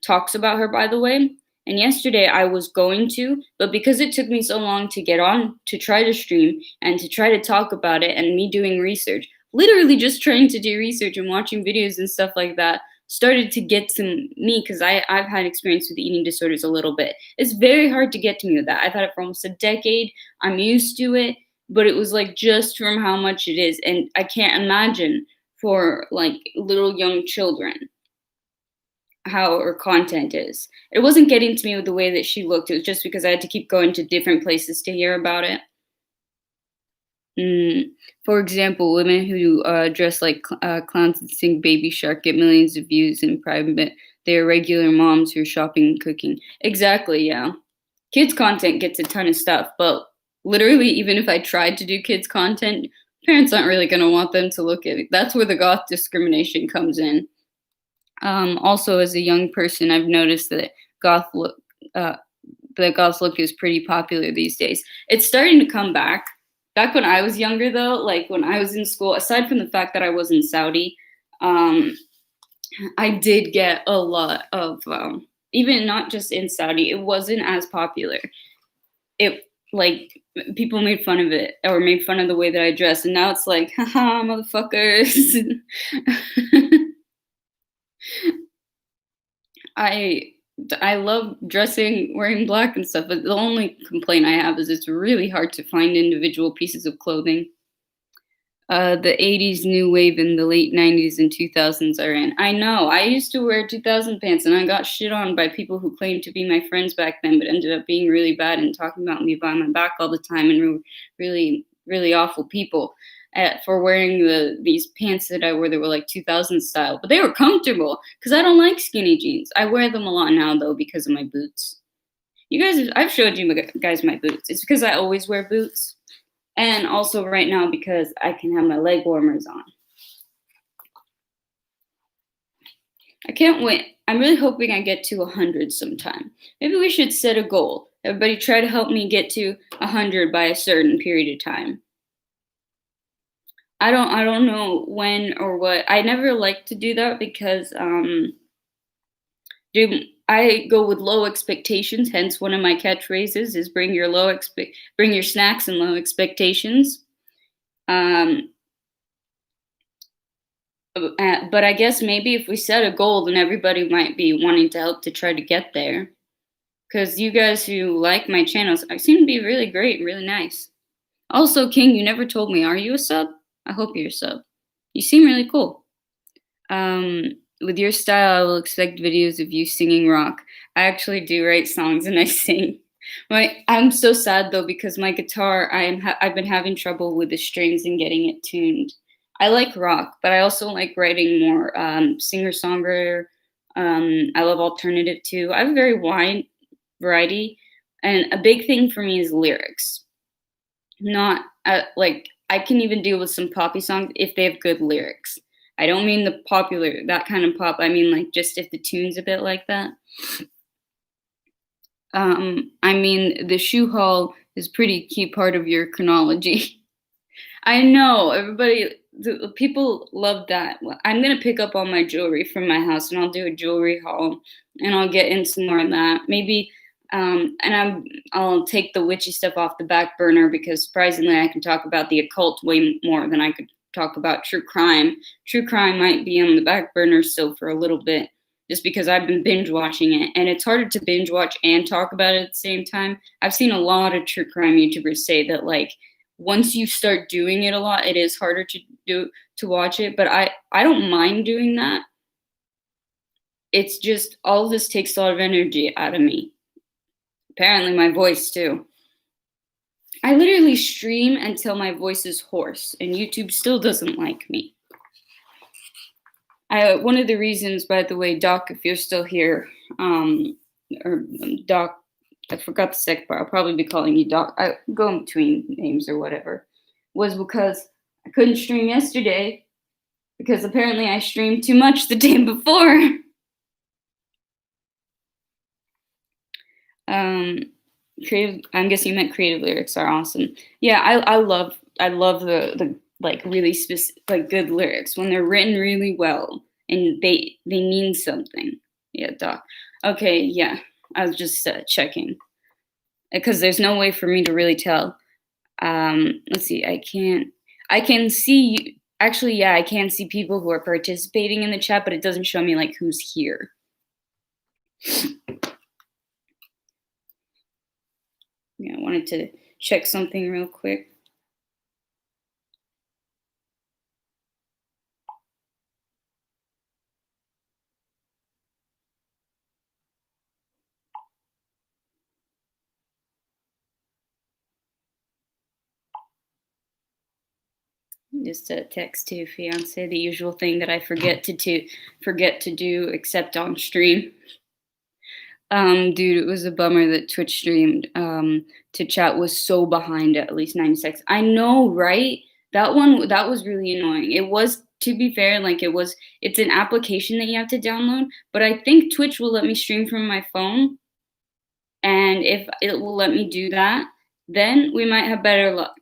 talks about her, by the way. And yesterday I was going to, but because it took me so long to get on to try to stream and to try to talk about it, and me doing research, literally just trying to do research and watching videos and stuff like that, started to get to me because I've had experience with eating disorders a little bit. It's very hard to get to me with that. I've had it for almost a decade. I'm used to it, but it was like just from how much it is. And I can't imagine for like little young children how her content is. It wasn't getting to me with the way that she looked. It was just because I had to keep going to different places to hear about it. For example, women who dress like clowns and sing Baby Shark get millions of views in private. They are regular moms who are shopping and cooking. Exactly, yeah. Kids content gets a ton of stuff, but literally, even if I tried to do kids content, parents aren't really going to want them to look at it. That's where the goth discrimination comes in. Also, as a young person, I've noticed that goth look, the goth look is pretty popular these days. It's starting to come back. Back when I was younger, though, like when I was in school, aside from the fact that I was in Saudi, I did get a lot of, even not just in Saudi, it wasn't as popular. It like people made fun of it or made fun of the way that I dress, and now it's like, haha, motherfuckers. I I love dressing, wearing black and stuff, but the only complaint I have is it's really hard to find individual pieces of clothing. The 80s new wave and the late 90s and 2000s are in. I know. I used to wear 2000 pants and I got shit on by people who claimed to be my friends back then, but ended up being really bad and talking about me behind my back all the time and really, really awful people for wearing these pants that I wore that were like 2000 style. But they were comfortable because I don't like skinny jeans. I wear them a lot now though because of my boots. You guys, I've showed you guys my boots. It's because I always wear boots. And also right now because I can have my leg warmers on. I can't wait. I'm really hoping I get to 100 sometime. Maybe we should set a goal. Everybody try to help me get to 100 by a certain period of time. I don't know when or what. I never like to do that because I go with low expectations. Hence, one of my catchphrases is bring your snacks and low expectations. But I guess maybe if we set a goal, then everybody might be wanting to help to try to get there. Because you guys who like my channels, I seem to be really great, really nice. Also, King, you never told me, are you a sub? I hope you're a sub. You seem really cool. With your style, I will expect videos of you singing rock. I actually do write songs and I sing. I'm so sad though because my guitar, I've been having trouble with the strings and getting it tuned. I like rock, but I also like writing more singer-songwriter. I love alternative too. I have a very wide variety, and a big thing for me is lyrics. Not like I can even deal with some poppy songs if they have good lyrics. I don't mean the popular, that kind of pop. I mean like just if the tune's a bit like that. I mean the shoe haul is pretty key part of your chronology. I know the people love that. I'm gonna pick up all my jewelry from my house and I'll do a jewelry haul and I'll get into more of that. Maybe I'll take the witchy stuff off the back burner because surprisingly I can talk about the occult way more than I could talk about true crime. True crime might be on the back burner still for a little bit just because I've been binge watching it and it's harder to binge watch and talk about it at the same time. I've seen a lot of true crime YouTubers say that like once you start doing it a lot, it is harder to watch it, but I don't mind doing that. It's just all of this takes a lot of energy out of me. Apparently my voice too. I literally stream until my voice is hoarse, and YouTube still doesn't like me. One of the reasons, by the way, Doc, if you're still here, or Doc, I forgot the second part. I'll probably be calling you Doc. I go in between names or whatever. Was because I couldn't stream yesterday because apparently I streamed too much the day before. Creative. I'm guessing you meant creative lyrics are awesome. Yeah, I love the like really specific, like good lyrics when they're written really well and they mean something. Yeah, Doc. Okay, yeah. I was just checking because there's no way for me to really tell. Let's see. I can see. Actually, yeah, I can see people who are participating in the chat, but it doesn't show me like who's here. Yeah, I wanted to check something real quick. Just a text to fiance, the usual thing that I forget to do except on stream. Dude, it was a bummer that Twitch streamed to chat was so behind at least 90 seconds. I know, right? That was really annoying. It was, to be fair, like it's an application that you have to download, but I think Twitch will let me stream from my phone. And if it will let me do that, then we might have better luck.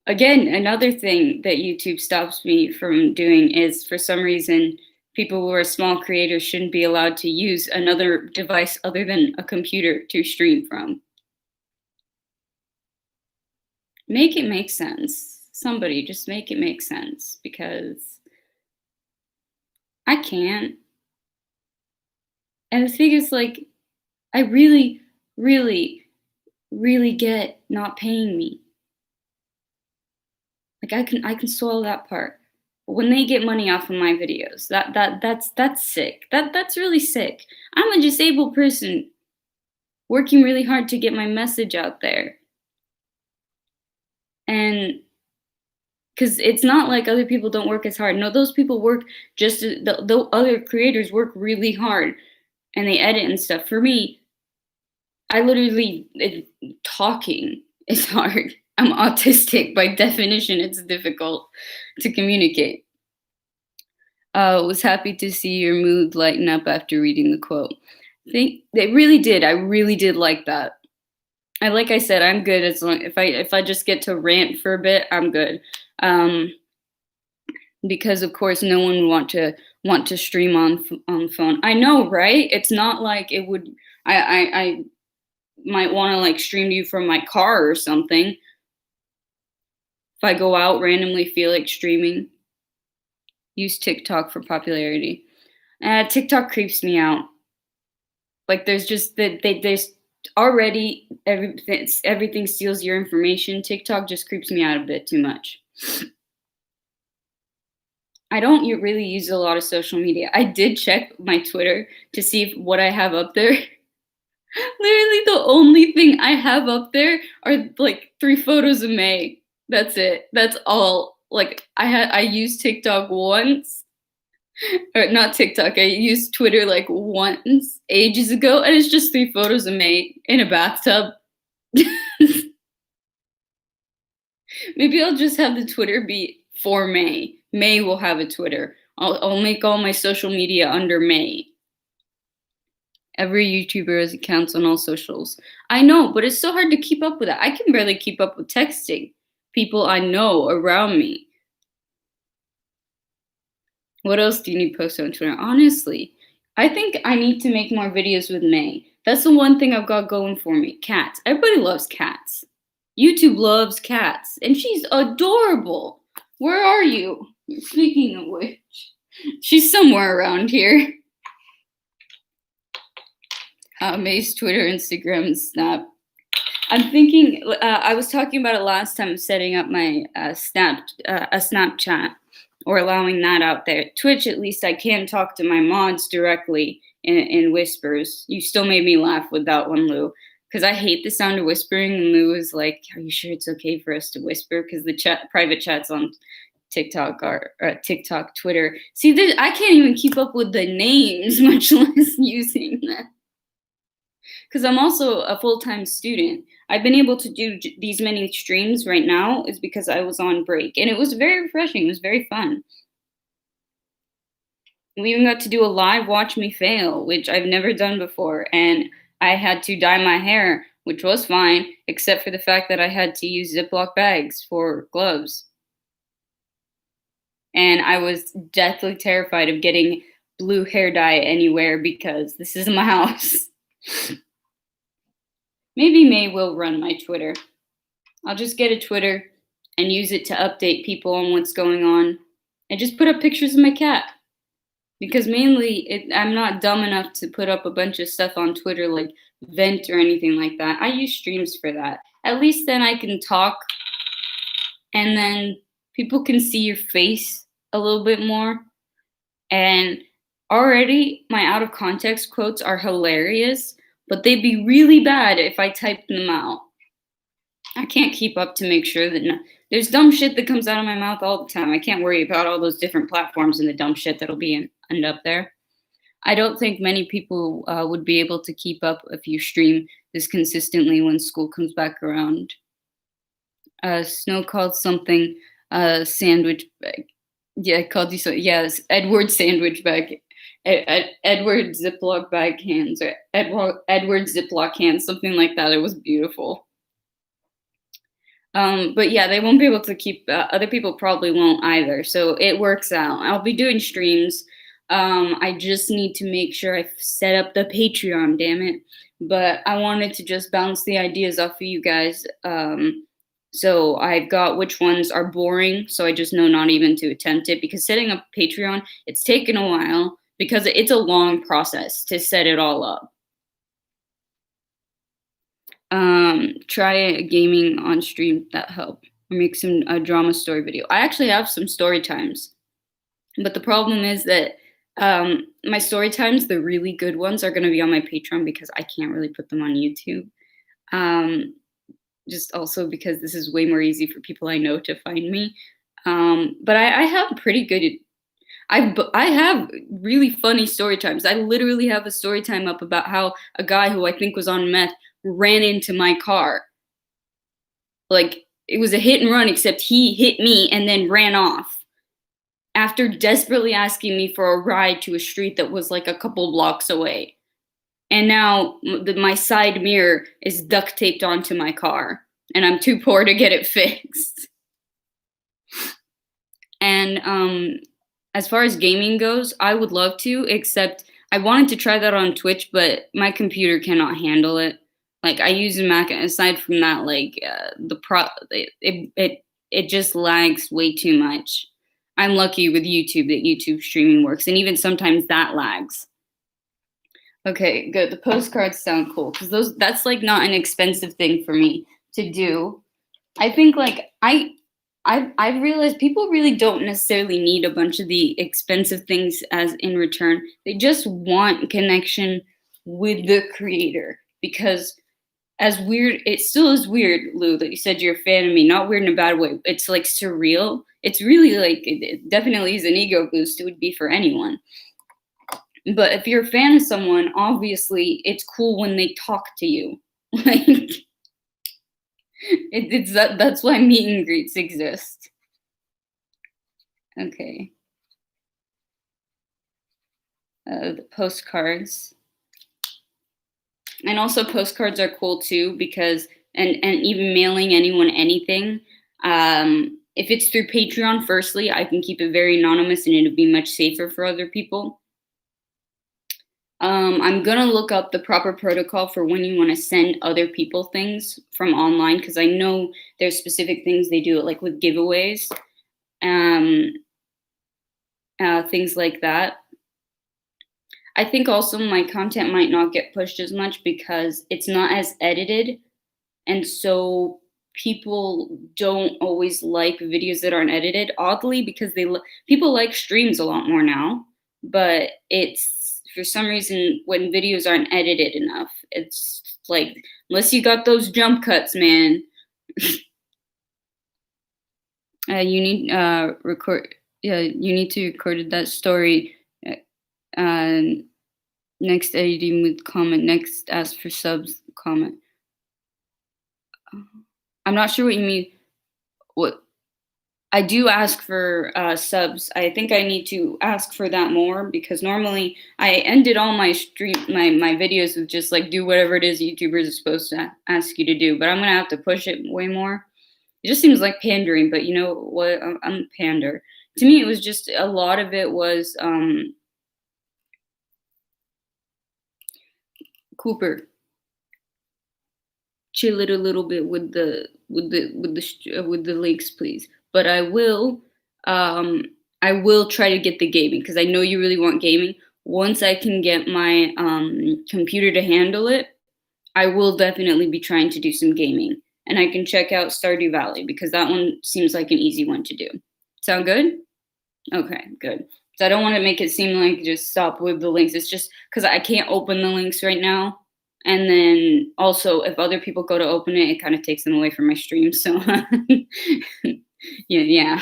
Again, another thing that YouTube stops me from doing is for some reason people who are small creators shouldn't be allowed to use another device other than a computer to stream from. Make it make sense. Somebody just make it make sense, because I can't. And the thing is, like, I really, really, really get not paying me. Like, I can swallow that part. But when they get money off of my videos, that's sick. That's really sick. I'm a disabled person working really hard to get my message out there. And because it's not like other people don't work as hard. No, those people work just the other creators work really hard, and they edit and stuff. For me, I literally talking is hard. I'm autistic by definition. It's difficult to communicate. Was happy to see your mood lighten up after reading the quote. Think they really did. I really did like that. Like I said, I'm good as long if I just get to rant for a bit, I'm good. Because of course no one would want to stream on phone. I know, right? It's not like it would. I might want to like stream to you from my car or something. If I go out randomly feel like streaming, use TikTok for popularity. TikTok creeps me out. Like there's just there's already everything steals your information. TikTok just creeps me out a bit too much. I don't really use a lot of social media. I did check my Twitter to see what I have up there. Literally the only thing I have up there are like 3 photos of May. That's it. That's all. Like I used TikTok once. Or not TikTok. I used Twitter like once ages ago, and it's just 3 photos of May in a bathtub. Maybe I'll just have the Twitter be for May. May will have a Twitter. I'll make all my social media under May. Every YouTuber has accounts on all socials. I know, but it's so hard to keep up with that. I can barely keep up with texting people I know around me. What else do you need to post on Twitter? Honestly, I think I need to make more videos with May. That's the one thing I've got going for me. Cats. Everybody loves cats. YouTube loves cats. And she's adorable. Where are you? Speaking of which, she's somewhere around here. May's Twitter, Instagram, and Snap. I'm thinking, I was talking about it last time, setting up my a Snapchat, or allowing that out there. Twitch, at least I can talk to my mods directly in whispers. You still made me laugh with that one, Lou, because I hate the sound of whispering. And Lou was like, "Are you sure it's okay for us to whisper?" Because the private chats on TikTok or TikTok, Twitter. See, I can't even keep up with the names, much less using that. Because I'm also a full-time student. I've been able to do these many streams right now is because I was on break, and it was very refreshing. It was very fun. We even got to do a live watch me fail, which I've never done before, and I had to dye my hair, which was fine, except for the fact that I had to use Ziploc bags for gloves. And I was deathly terrified of getting blue hair dye anywhere because this is my house. Maybe May will run my Twitter. I'll just get a Twitter and use it to update people on what's going on, and just put up pictures of my cat. Because mainly, I'm not dumb enough to put up a bunch of stuff on Twitter like vent or anything like that. I use streams for that. At least then I can talk, and then people can see your face a little bit more. And already my out of context quotes are hilarious, but they'd be really bad if I typed them out. I can't keep up to make sure that there's dumb shit that comes out of my mouth all the time. I can't worry about all those different platforms and the dumb shit that'll end up there. I don't think many people would be able to keep up if you stream this consistently when school comes back around. Snow called something sandwich bag. Yeah, I called you so. Yes, Edward sandwich bag. Edward Ziploc bag hands, or Edward Ziploc hands, something like that. It was beautiful. But yeah, they won't be able to keep. Other people probably won't either. So it works out. I'll be doing streams. I just need to make sure I set up the Patreon. Damn it! But I wanted to just bounce the ideas off of you guys. So I've got which ones are boring, so I just know not even to attempt it, because setting up Patreon, it's taken a while because it's a long process to set it all up. Try gaming on stream, that help. Or make some a drama story video. I actually have some story times, but the problem is that my story times, the really good ones, are going to be on my Patreon because I can't really put them on YouTube. Um, just also because this is way more easy for people I know to find me. But I have pretty good. I have really funny story times. I literally have a story time up about how a guy who I think was on meth ran into my car. Like, it was a hit and run, except he hit me and then ran off after desperately asking me for a ride to a street that was like a couple blocks away. And now my side mirror is duct taped onto my car, and I'm too poor to get it fixed. And as far as gaming goes, I would love to, except I wanted to try that on Twitch, but my computer cannot handle it. Like, I use a Mac, and aside from that, like it just lags way too much. I'm lucky with YouTube that YouTube streaming works, and even sometimes that lags. Okay, good. The postcards sound cool because that's like not an expensive thing for me to do. I think like I've realized people really don't necessarily need a bunch of the expensive things as in return. They just want connection with the creator, because as weird, it still is weird, Lou, that you said you're a fan of me. Not weird in a bad way. It's like surreal. It's really like, it definitely is an ego boost. It would be for anyone. But if you're a fan of someone, obviously it's cool when they talk to you. Like, that's why meet and greets exist. Okay. The postcards. And also postcards are cool too, because and even mailing anyone anything. If it's through Patreon, firstly, I can keep it very anonymous and it'll be much safer for other people. I'm gonna look up the proper protocol for when you want to send other people things from online, because I know there's specific things they do, like with giveaways, things like that. I think also my content might not get pushed as much because it's not as edited, and so people don't always like videos that aren't edited. Oddly, because people like streams a lot more now, but it's for some reason when videos aren't edited enough, it's like, unless you got those jump cuts, man. You need record. Yeah, you need to record that story. Next editing with comment. Next ask for subs comment. I'm not sure what you mean. What I do ask for subs. I think I need to ask for that more, because normally I ended all my my videos with just like, do whatever it is YouTubers are supposed to ask you to do. But I'm gonna have to push it way more. It just seems like pandering, but you know what? I'm a pander. To me, it was just a lot of it was Cooper. Chill it a little bit with the links, please. But I will try to get the gaming, because I know you really want gaming. Once I can get my computer to handle it, I will definitely be trying to do some gaming, and I can check out Stardew Valley, because that one seems like an easy one to do. Sound good? Okay, good. So I don't want to make it seem like just stop with the links. It's just because I can't open the links right now. And then also, if other people go to open it, it kind of takes them away from my stream. So, yeah.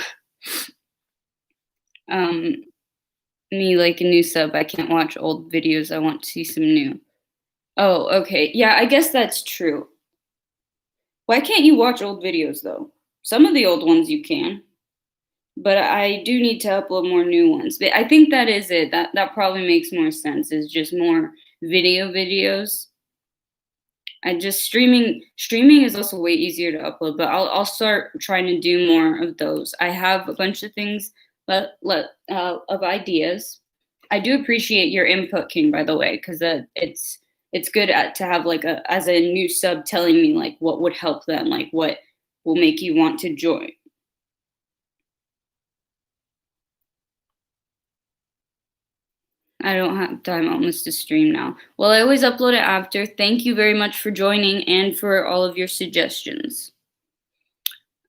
Me like a new sub. I can't watch old videos. I want to see some new. Oh, okay. Yeah, I guess that's true. Why can't you watch old videos though? Some of the old ones you can, but I do need to upload more new ones. But I think that is it. That probably makes more sense. Is just more videos. I just streaming is also way easier to upload, but I'll start trying to do more of those. I have a bunch of things of ideas. I do appreciate your input, King, by the way, because it's good to have like as a new sub telling me like what would help them, like what will make you want to join. I don't have time almost to stream now. Well, I always upload it after. Thank you very much for joining and for all of your suggestions.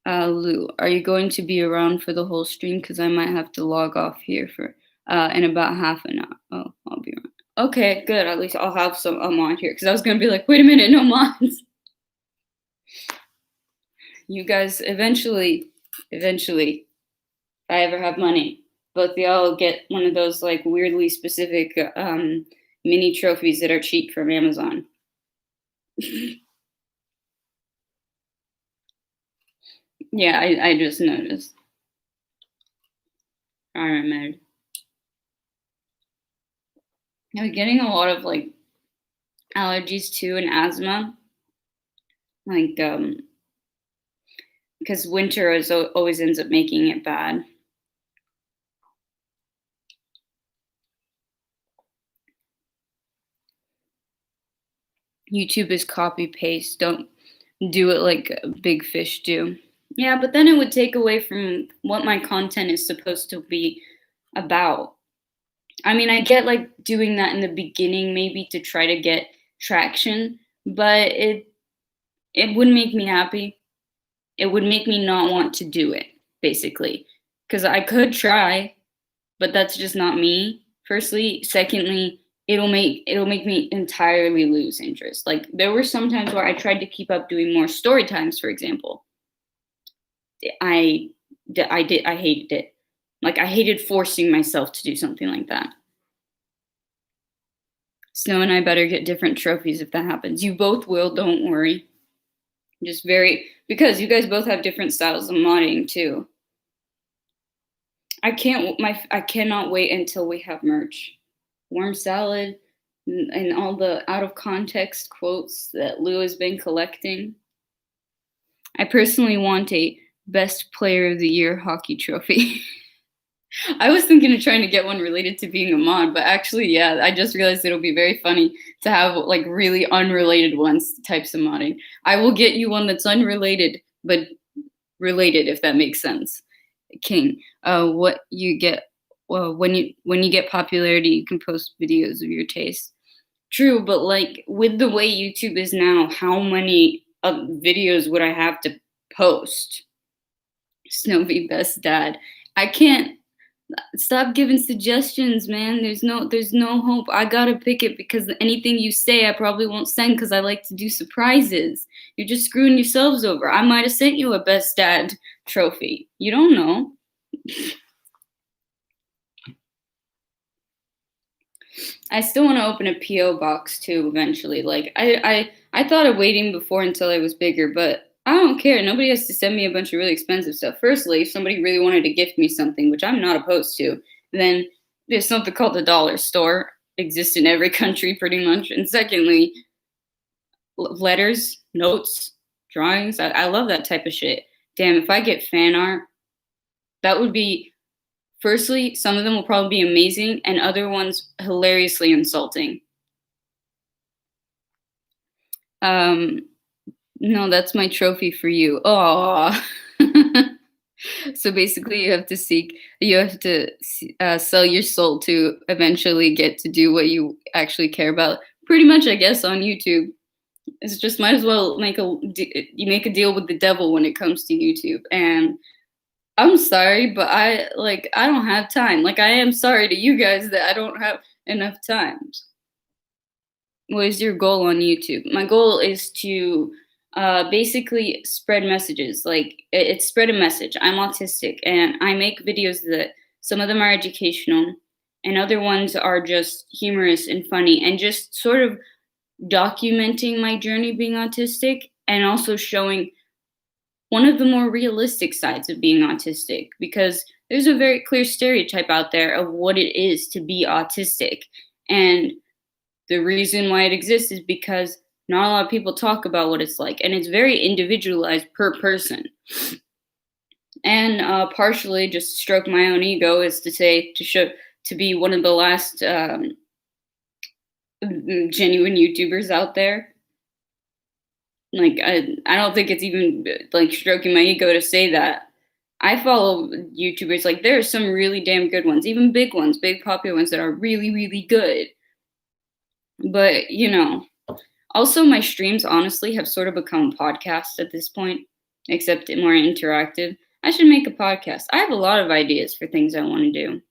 Lou, are you going to be around for the whole stream? Because I might have to log off here for in about half an hour. Oh, I'll be around. Okay, good. At least I'll have some on here. Because I was going to be like, wait a minute, no mods. You guys, eventually, if I ever have money, both of y'all get one of those like weirdly specific mini trophies that are cheap from Amazon. Yeah, I just noticed. I remember. I'm getting a lot of like allergies too and asthma. Like because winter always ends up making it bad. YouTube is copy paste. Don't do it like big fish do. Yeah, but then it would take away from what my content is supposed to be about. I mean, I get like doing that in the beginning maybe to try to get traction, but it wouldn't make me happy. It would make me not want to do it, basically. Because I could try, but that's just not me. Firstly, secondly, it'll make me entirely lose interest. Like there were some times where I tried to keep up doing more story times, for example. I hated it. Like I hated forcing myself to do something like that. Snow and I better get different trophies if that happens. You both will, don't worry. Just because you guys both have different styles of modding too. I cannot wait until we have merch. Worm salad and all the out of context quotes that Lou has been collecting. I personally want a best player of the year hockey trophy. I was thinking of trying to get one related to being a mod, but actually, yeah, I just realized it'll be very funny to have like really unrelated types of modding. I will get you one that's unrelated, but related, if that makes sense. King, what you get, well, when you get popularity, you can post videos of your taste. True, but like with the way YouTube is now, how many videos would I have to post? Snowy best dad. I can't. Stop giving suggestions, man. There's no hope. I gotta pick it because anything you say I probably won't send because I like to do surprises. You're just screwing yourselves over. I might have sent you a best dad trophy. You don't know. I still want to open a PO box too eventually. Like I thought of waiting before until I was bigger, but I don't care. Nobody has to send me a bunch of really expensive stuff. Firstly, if somebody really wanted to gift me something, which I'm not opposed to, then there's something called the dollar store. Exists in every country pretty much. And secondly, letters, notes, drawings. I love that type of shit. Damn, if I get fan art, that would be, firstly, some of them will probably be amazing and other ones hilariously insulting. No, that's my trophy for you. Oh. So basically you have to sell your soul to eventually get to do what you actually care about. Pretty much, I guess, on YouTube. It's just might as well make a deal with the devil when it comes to YouTube. And I'm sorry, but I don't have time. Like I am sorry to you guys that I don't have enough time. What is your goal on YouTube? My goal is to basically spread messages. Like it's spread a message. I'm autistic and I make videos that some of them are educational and other ones are just humorous and funny and just sort of documenting my journey being autistic and also showing one of the more realistic sides of being autistic, because there's a very clear stereotype out there of what it is to be autistic. And the reason why it exists is because not a lot of people talk about what it's like, and it's very individualized per person. And partially, just to stroke my own ego, is to be one of the last genuine YouTubers out there. Like, I don't think it's even like stroking my ego to say that. I follow YouTubers, like there are some really damn good ones, even big ones, big popular ones that are really, really good. But, also my streams honestly have sort of become podcasts at this point, except more interactive. I should make a podcast. I have a lot of ideas for things I want to do.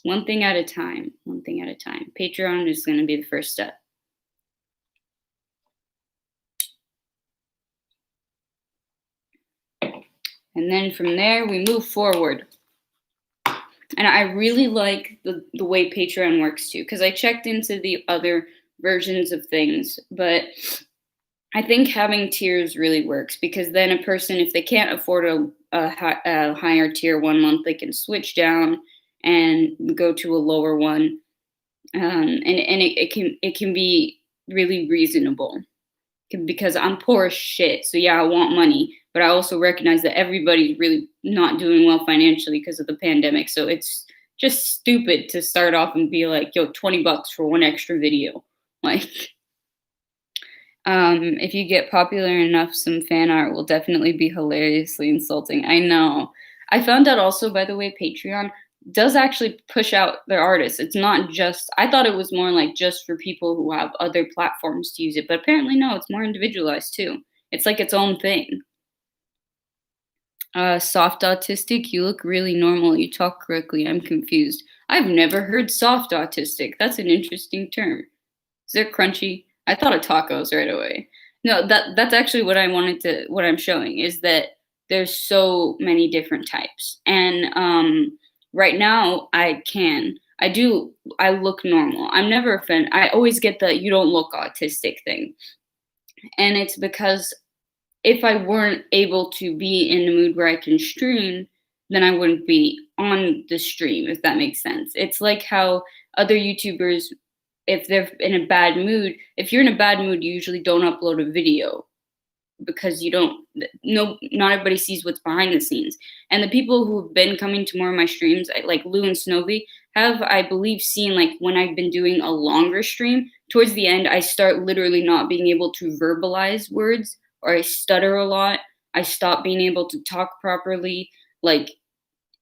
One thing at a time. One thing at a time. Patreon is going to be the first step. And then from there, we move forward. And I really like the way Patreon works too, because I checked into the other versions of things, but I think having tiers really works because then a person, if they can't afford a higher tier 1 month, they can switch down and go to a lower one, and it can be really reasonable because I'm poor as shit. So yeah, I want money, but I also recognize that everybody's really not doing well financially because of the pandemic. So it's just stupid to start off and be like, yo, $20 for one extra video. Like, if you get popular enough, some fan art will definitely be hilariously insulting. I know. I found out also, by the way, Patreon does actually push out their artists. It's not just, I thought it was more like just for people who have other platforms to use it, but apparently no, it's more individualized too. It's like its own thing. Soft autistic, you look really normal. You talk correctly. I'm confused. I've never heard soft autistic. That's an interesting term. Is there crunchy? I thought of tacos right away. No, that's actually what I'm showing is that there's so many different types. And right now I look normal. I'm never offended. I always get the you don't look autistic thing. And it's because if I weren't able to be in a mood where I can stream, then I wouldn't be on the stream, if that makes sense. It's like how other YouTubers, if they're in a bad mood, if you're in a bad mood, you usually don't upload a video because you don't no not everybody sees what's behind the scenes. And the people who've been coming to more of my streams, like Lou and Snowy, have, I believe, seen like when I've been doing a longer stream, towards the end I start literally not being able to verbalize words, or I stutter a lot. I stop being able to talk properly. Like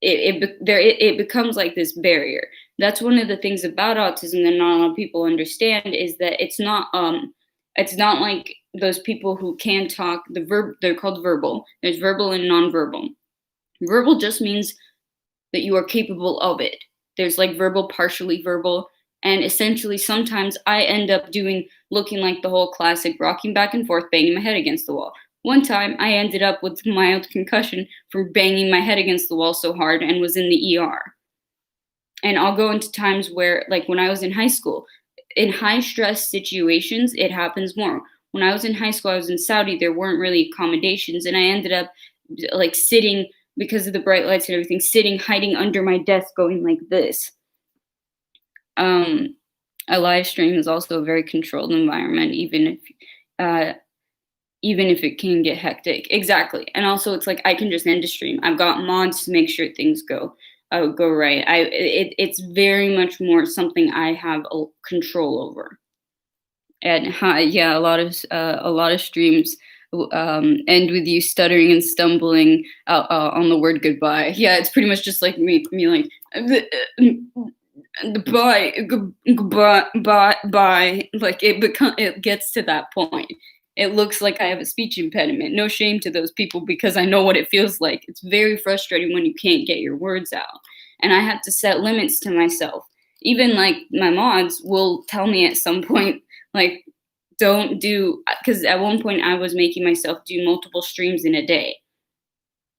it becomes like this barrier. That's one of the things about autism that not a lot of people understand is that it's not like those people who can talk. They're called verbal. There's verbal and nonverbal. Verbal just means that you are capable of it. There's like verbal, partially verbal, and essentially sometimes I end up looking like the whole classic rocking back and forth, banging my head against the wall. One time I ended up with mild concussion from banging my head against the wall so hard and was in the ER. And I'll go into times where, like when I was in high school, in high stress situations, it happens more. When I was in high school, I was in Saudi, there weren't really accommodations, and I ended up like sitting because of the bright lights and everything, sitting, hiding under my desk, going like this. A live stream is also a very controlled environment, even if it can get hectic. Exactly. And also it's like I can just end a stream. I've got mods to make sure things go right. It's very much more something I have control over. And yeah, a lot of streams end with you stuttering and stumbling on the word goodbye. Yeah, it's pretty much just like me like bye. Like it gets to that point. It looks like I have a speech impediment. No shame to those people because I know what it feels like. It's very frustrating when you can't get your words out. And I have to set limits to myself. Even like my mods will tell me at some point, like, don't do, because at one point I was making myself do multiple streams in a day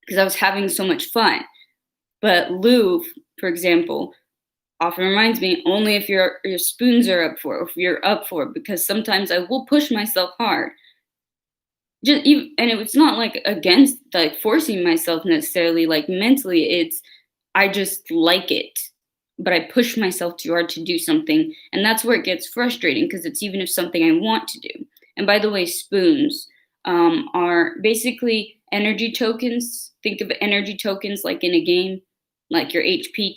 because I was having so much fun. But Lou, for example, often reminds me only if your spoons are up for it, if you're up for it, because sometimes I will push myself hard. And it's not like against like forcing myself necessarily, like mentally, it's I just like it, but I push myself too hard to do something, and that's where it gets frustrating because it's even if something I want to do. And by the way, spoons are basically energy tokens. Think of energy tokens like in a game. like your HP,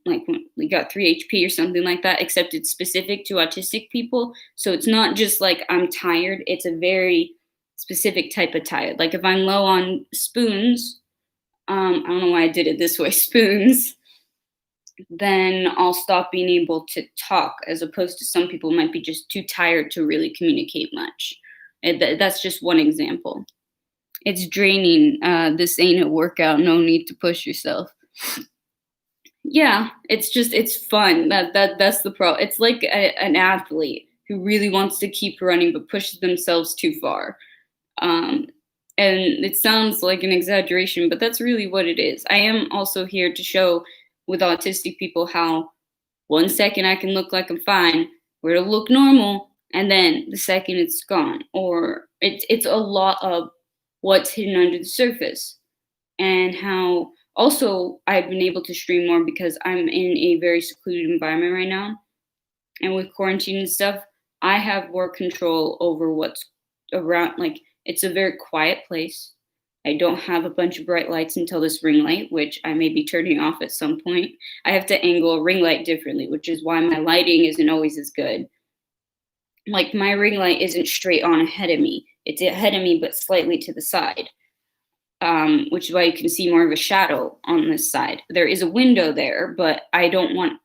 like when you got 3 HP or something like that, except it's specific to autistic people. So it's not just like I'm tired, it's a very specific type of tired. Like if I'm low on spoons, I don't know why I did it this way, spoons, then I'll stop being able to talk, as opposed to some people might be just too tired to really communicate much. That's just one example. It's draining. This ain't a workout. No need to push yourself. Yeah, it's fun. That's the problem. It's like an athlete who really wants to keep running but pushes themselves too far. Um, and it sounds like an exaggeration, but that's really what it is. I am also here to show with autistic people how 1 second I can look like I'm fine, where it'll look normal, and then the second it's gone. Or it's a lot of what's hidden under the surface, and how also I've been able to stream more because I'm in a very secluded environment right now. And with quarantine and stuff, I have more control over what's around. Like, it's a very quiet place. I don't have a bunch of bright lights until this ring light, which I may be turning off at some point. I have to angle a ring light differently, which is why my lighting isn't always as good. Like, my ring light isn't straight on ahead of me. It's ahead of me, but slightly to the side, which is why you can see more of a shadow on this side. There is a window there, but I don't want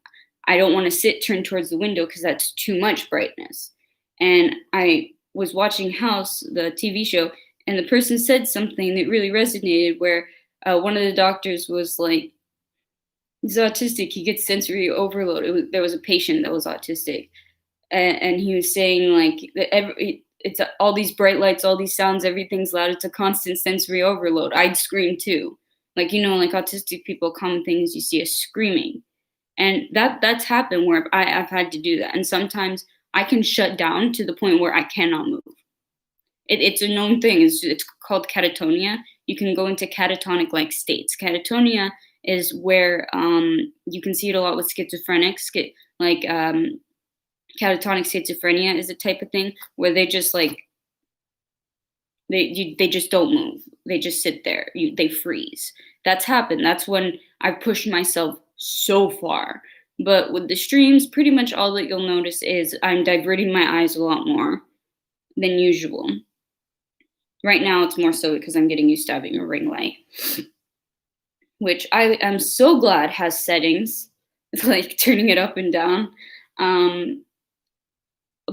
to sit turned towards the window because that's too much brightness. And I was watching House, the TV show, and the person said something that really resonated, where one of the doctors was like, he's autistic, he gets sensory overload. There was a patient that was autistic, and he was saying, like, it's all these bright lights, all these sounds, everything's loud. It's a constant sensory overload. I'd scream too. Like, like autistic people, common things you see is screaming. And that's happened where I've had to do that. And sometimes I can shut down to the point where I cannot move. It's a known thing. It's called catatonia. You can go into catatonic-like states. Catatonia is where you can see it a lot with schizophrenics. Catatonic schizophrenia is a type of thing where they just like they just don't move. They just sit there. They freeze. That's happened. That's when I've pushed myself so far. But with the streams, pretty much all that you'll notice is I'm diverting my eyes a lot more than usual. Right now, it's more so because I'm getting used to having a ring light, which I am so glad has settings, like turning it up and down.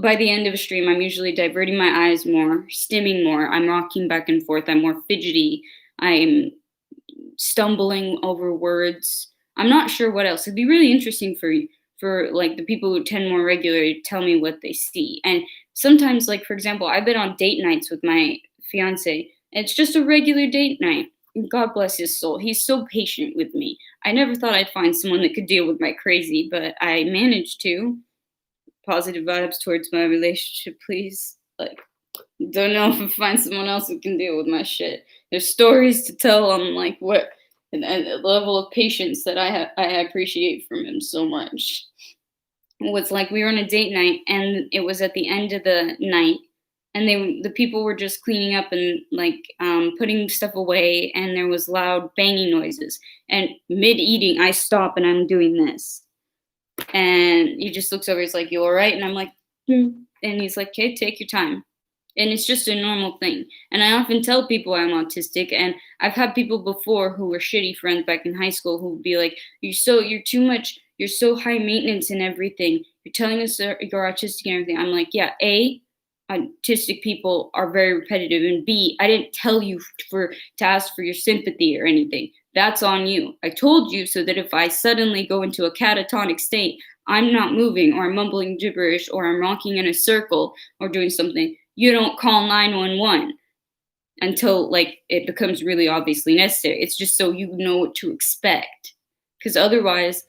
By the end of a stream, I'm usually diverting my eyes more, stimming more. I'm rocking back and forth. I'm more fidgety. I'm stumbling over words. I'm not sure what else. It'd be really interesting for like the people who attend more regularly to tell me what they see. And sometimes, like, for example, I've been on date nights with my fiance. It's just a regular date night. God bless his soul. He's so patient with me. I never thought I'd find someone that could deal with my crazy, but I managed to. Positive vibes towards my relationship, please. Like, don't know if I find someone else who can deal with my shit. There's stories to tell on like what and the level of patience that I appreciate from him so much. It was like we were on a date night, and it was at the end of the night, and the people were just cleaning up and like putting stuff away, and there was loud banging noises. And mid eating, I stop and I'm doing this. And he just looks over, he's like, "You all right?" And I'm like, and he's like, "Okay, take your time." And it's just a normal thing. And I often tell people I'm autistic, and I've had people before who were shitty friends back in high school who would be like, you're too much, you're so high maintenance and everything. You're telling us you're autistic and everything. I'm like, yeah, A, autistic people are very repetitive, and B, I didn't tell you to ask for your sympathy or anything. That's on you. I told you so that if I suddenly go into a catatonic state, I'm not moving, or I'm mumbling gibberish, or I'm rocking in a circle, or doing something. You don't call 911 until like it becomes really obviously necessary. It's just so you know what to expect. Because otherwise,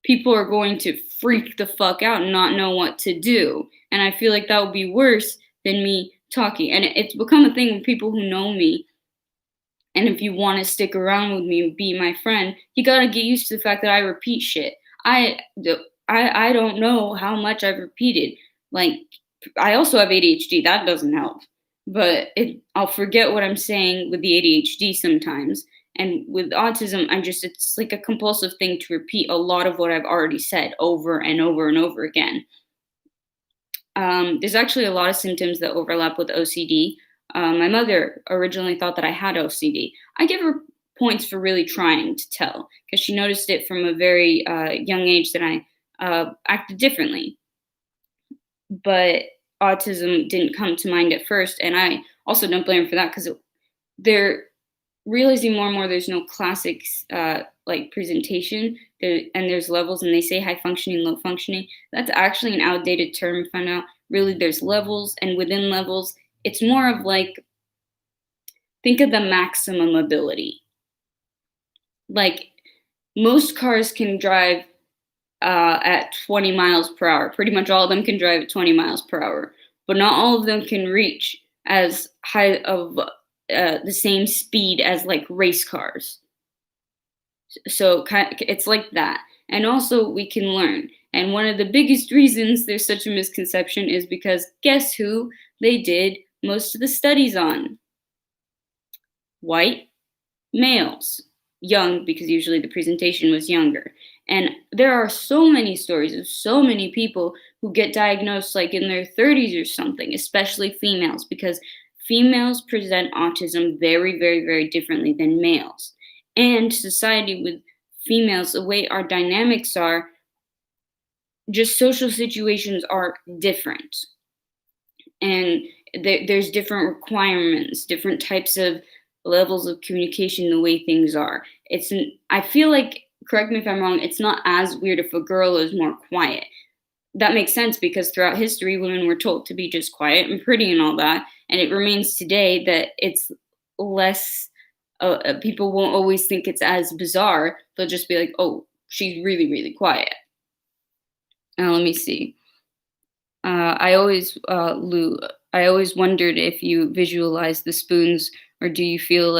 people are going to freak the fuck out and not know what to do. And I feel like that would be worse than me talking. And it's become a thing with people who know me. And if you want to stick around with me and be my friend, you gotta get used to the fact that I repeat shit. I don't know how much I've repeated. Like, I also have ADHD. That doesn't help. But I'll forget what I'm saying with the ADHD sometimes. And with autism, it's like a compulsive thing to repeat a lot of what I've already said over and over and over again. There's actually a lot of symptoms that overlap with OCD. My mother originally thought that I had OCD. I give her points for really trying to tell because she noticed it from a very young age that I acted differently. But autism didn't come to mind at first, and I also don't blame her for that because they're realizing more and more there's no classic like presentation there, and there's levels, and they say high functioning, low functioning. That's actually an outdated term. Found out really there's levels, and within levels it's more of like, think of the maximum ability. Like most cars can drive at 20 miles per hour. Pretty much all of them can drive at 20 miles per hour, but not all of them can reach as high of the same speed as like race cars. So it's like that. And also we can learn. And one of the biggest reasons there's such a misconception is because guess who they did most of the studies on? White males. Young, because usually the presentation was younger. And there are so many stories of so many people who get diagnosed like in their 30s or something, especially females, because females present autism very, very, very differently than males. And society with females, the way our dynamics are, just social situations are different. And there's different requirements, different types of levels of communication, the way things are. I feel like, correct me if I'm wrong, it's not as weird if a girl is more quiet. That makes sense because throughout history, women were told to be just quiet and pretty and all that. And it remains today that it's less, people won't always think it's as bizarre. They'll just be like, oh, she's really, really quiet. Now, let me see. Lou, I always wondered if you visualize the spoons, or do you feel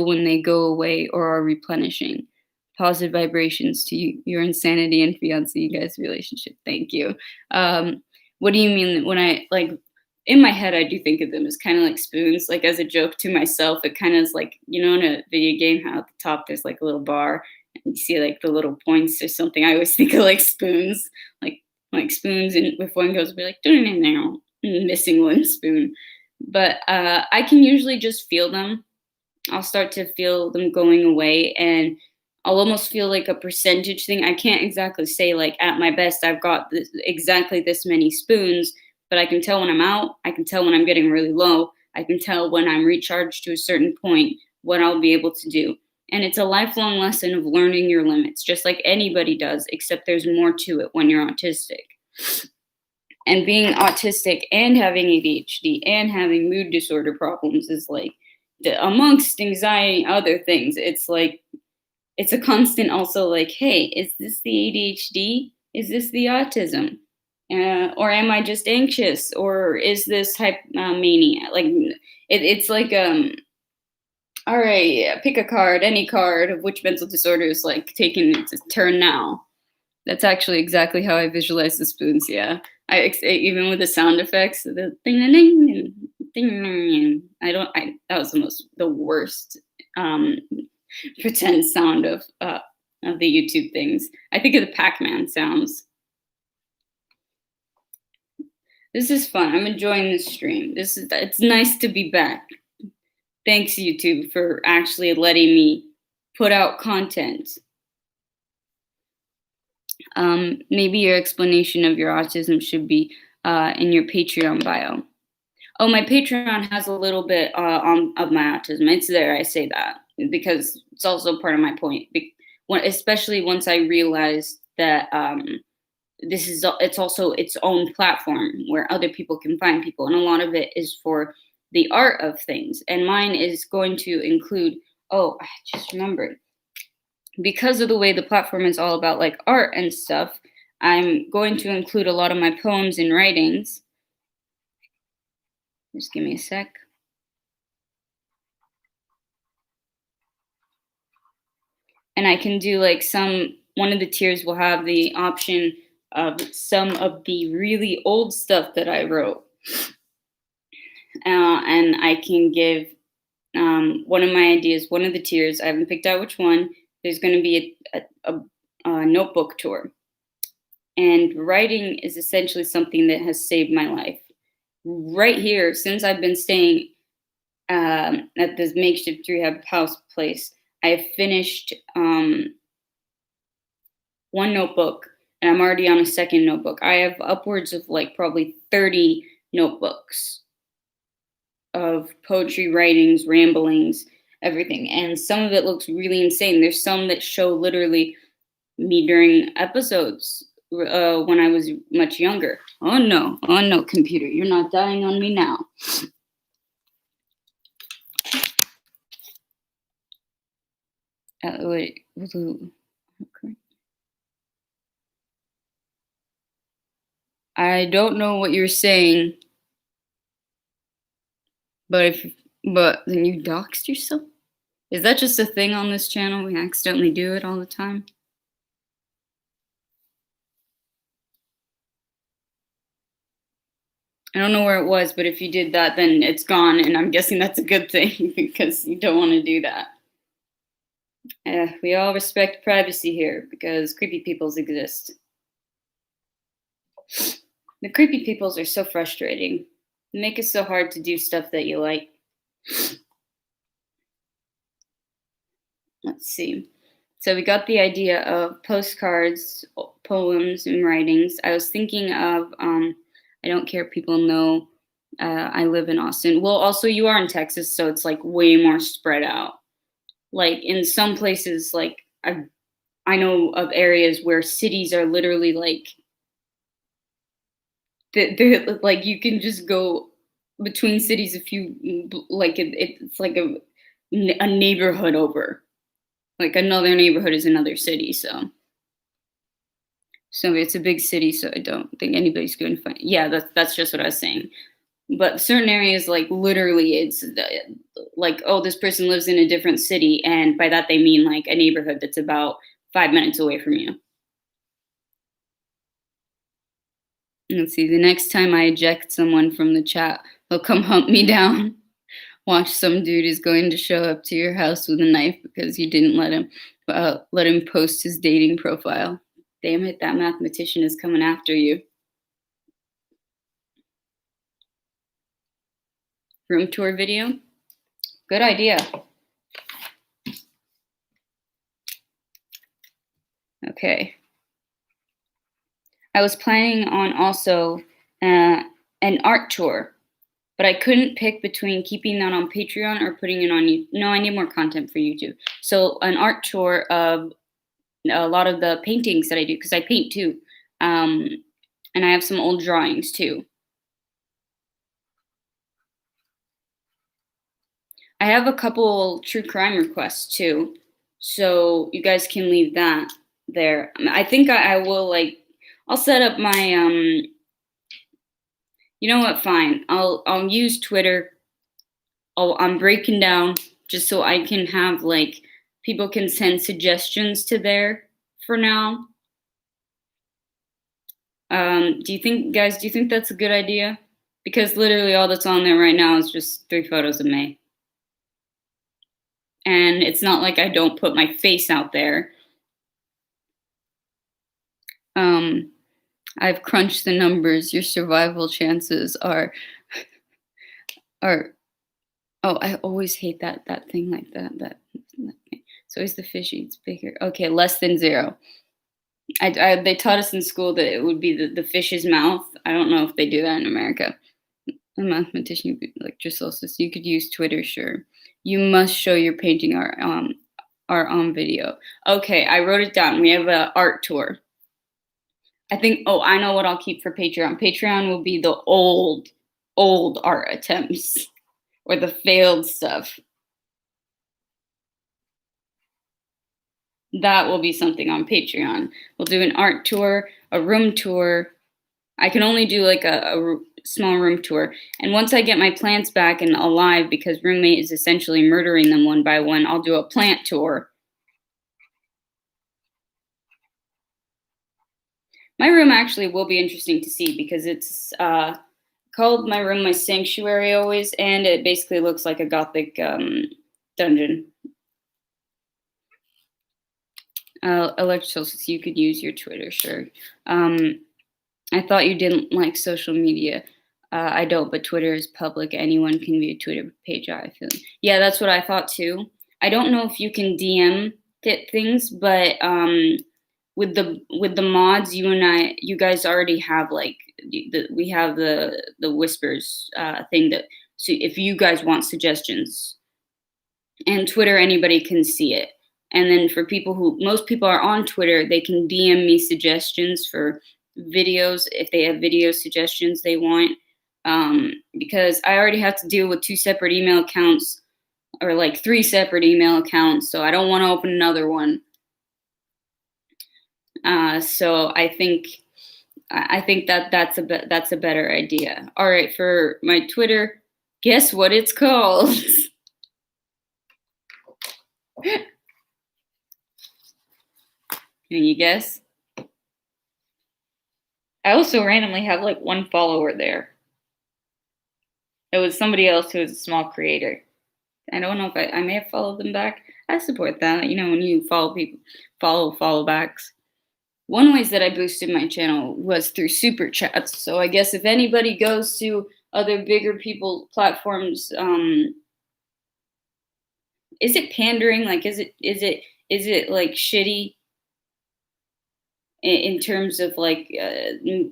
when they go away or are replenishing? Positive vibrations to you, your insanity and fiance, you guys' relationship. Thank you. What do you mean when I like? In my head, I do think of them as kind of like spoons, like as a joke to myself. It kind of is like, in a video game, how at the top there's like a little bar, and you see like the little points or something. I always think of like spoons, like spoons, and if one goes, be like, now, missing one spoon. But I can usually just feel them. I'll start to feel them going away, and I'll almost feel like a percentage thing. I can't exactly say like at my best I've got exactly this many spoons, but I can tell when I'm out. I can tell when I'm getting really low. I can tell when I'm recharged to a certain point what I'll be able to do. And it's a lifelong lesson of learning your limits, just like anybody does, except there's more to it when you're autistic. And being autistic and having ADHD and having mood disorder problems is like, amongst anxiety, other things, it's like, it's a constant also like, hey, is this the ADHD? Is this the autism? Or am I just anxious? Or is this hypomania? Like, it's like, all right, yeah, pick a card, any card of which mental disorder is like taking its turn now. That's actually exactly how I visualize the spoons. Yeah, even with the sound effects, the ding ding ding. That was the worst pretend sound of the YouTube things. I think of the Pac-Man sounds. This is fun. I'm enjoying this stream. It's nice to be back. Thanks, YouTube, for actually letting me put out content. Maybe your explanation of your autism should be in your Patreon bio. Oh, my Patreon has a little bit of my autism. It's there. I say that because it's also part of my point. Especially once I realized that it's also its own platform where other people can find people, and a lot of it is for the art of things. And mine is going to include. Oh, I just remembered. Because of the way the platform is all about like art and stuff, I'm going to include a lot of my poems and writings. Just give me a sec. And I can do like one of the tiers will have the option of some of the really old stuff that I wrote. And I can give one of my ideas, one of the tiers, I haven't picked out which one, there's going to be a notebook tour. And writing is essentially something that has saved my life. Right here, since I've been staying at this makeshift rehab house place, I have finished one notebook, and I'm already on a second notebook. I have upwards of like probably 30 notebooks of poetry, writings, ramblings, everything. And some of it looks really insane. There's some that show literally me during episodes when I was much younger. Oh no, computer, you're not dying on me now. Wait, okay. I don't know what you're saying, but then you doxed yourself? Is that just a thing on this channel? We accidentally do it all the time? I don't know where it was, but if you did that, then it's gone, and I'm guessing that's a good thing because you don't want to do that. We all respect privacy here because creepy peoples exist. The creepy peoples are so frustrating. They make it so hard to do stuff that you like. Let's see. So we got the idea of postcards, poems, and writings. I was thinking of, I don't care if people know I live in Austin. Well, also you are in Texas, so it's like way more spread out. Like in some places, like I know of areas where cities are literally like, they're like you can just go between cities if you like it's like a neighborhood over. Like another neighborhood is another city, so it's a big city, so I don't think anybody's going to find. Yeah, that's just what I was saying. But certain areas, like literally, it's like, oh, this person lives in a different city, and by that they mean like a neighborhood that's about 5 minutes away from you. Let's see. The next time I eject someone from the chat, they'll come hunt me down. Watch, some dude is going to show up to your house with a knife because you didn't let him post his dating profile. Damn it, that mathematician is coming after you. Room tour video? Good idea. Okay. I was planning on also an art tour, but I couldn't pick between keeping that on Patreon or putting it on YouTube. No, I need more content for YouTube. So an art tour of a lot of the paintings that I do, because I paint too. And I have some old drawings too. I have a couple true crime requests too, so you guys can leave that there. I think I will I'll set up my You know what? Fine. I'll use Twitter. I'm breaking down just so I can have people can send suggestions to there for now. Do you think that's a good idea? Because literally all that's on there right now is just 3 photos of May. And it's not like I don't put my face out there. I've crunched the numbers. Your survival chances are oh, I always hate that thing like that. It's always the fish eats bigger. Okay, less than 0. They taught us in school that it would be the fish's mouth. I don't know if they do that in America. A mathematician, Electra, Solstice. You could use Twitter, sure. You must show your painting art on video. Okay, I wrote it down. We have an art tour. I think. Oh, I know what I'll keep for Patreon. Patreon will be the old art attempts or the failed stuff. That will be something on Patreon. We'll do an art tour, a room tour. I can only do a small room tour. And once I get my plants back and alive, because roommate is essentially murdering them one by one, I'll do a plant tour. My room actually will be interesting to see because it's called my room my sanctuary always, and it basically looks like a gothic dungeon. Electra Solstice, you could use your Twitter, sure. I thought you didn't like social media. I don't, but Twitter is public. Anyone can view Twitter page. I feel. Yeah, that's what I thought too. I don't know if you can DM things, but with the mods, you guys already have like we have the whispers thing that. So if you guys want suggestions, and Twitter, anybody can see it. And then for most people are on Twitter, they can DM me suggestions for videos if they have video suggestions they want. Because I already have to deal with 2 separate email accounts or like 3 separate email accounts, so I don't want to open another one. So I think that's a better idea. All right, for my Twitter, guess what it's called? Can you guess? I also randomly have like 1 follower there. It was somebody else who was a small creator. I don't know if I may have followed them back. I support that. You know, when you follow people, follow backs. One ways that I boosted my channel was through super chats. So I guess if anybody goes to other bigger people platforms, is it pandering? Like, is it like shitty in terms of like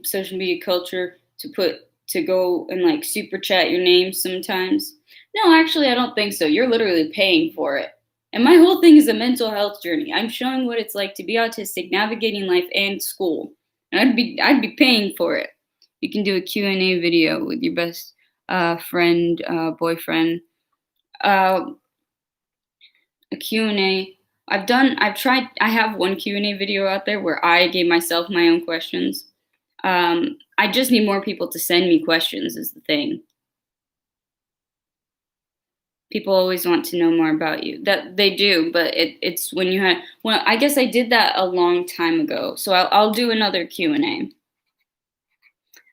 social media culture to go and like super chat your name sometimes? No, actually, I don't think so. You're literally paying for it. And my whole thing is a mental health journey. I'm showing what it's like to be autistic, navigating life and school. And I'd be paying for it. You can do a Q&A video with your best friend, boyfriend. A Q&A. I have 1 Q&A video out there where I gave myself my own questions. I just need more people to send me questions is the thing. People always want to know more about you. That they do, but it's when you had. Well, I guess I did that a long time ago, so I'll do another Q&A.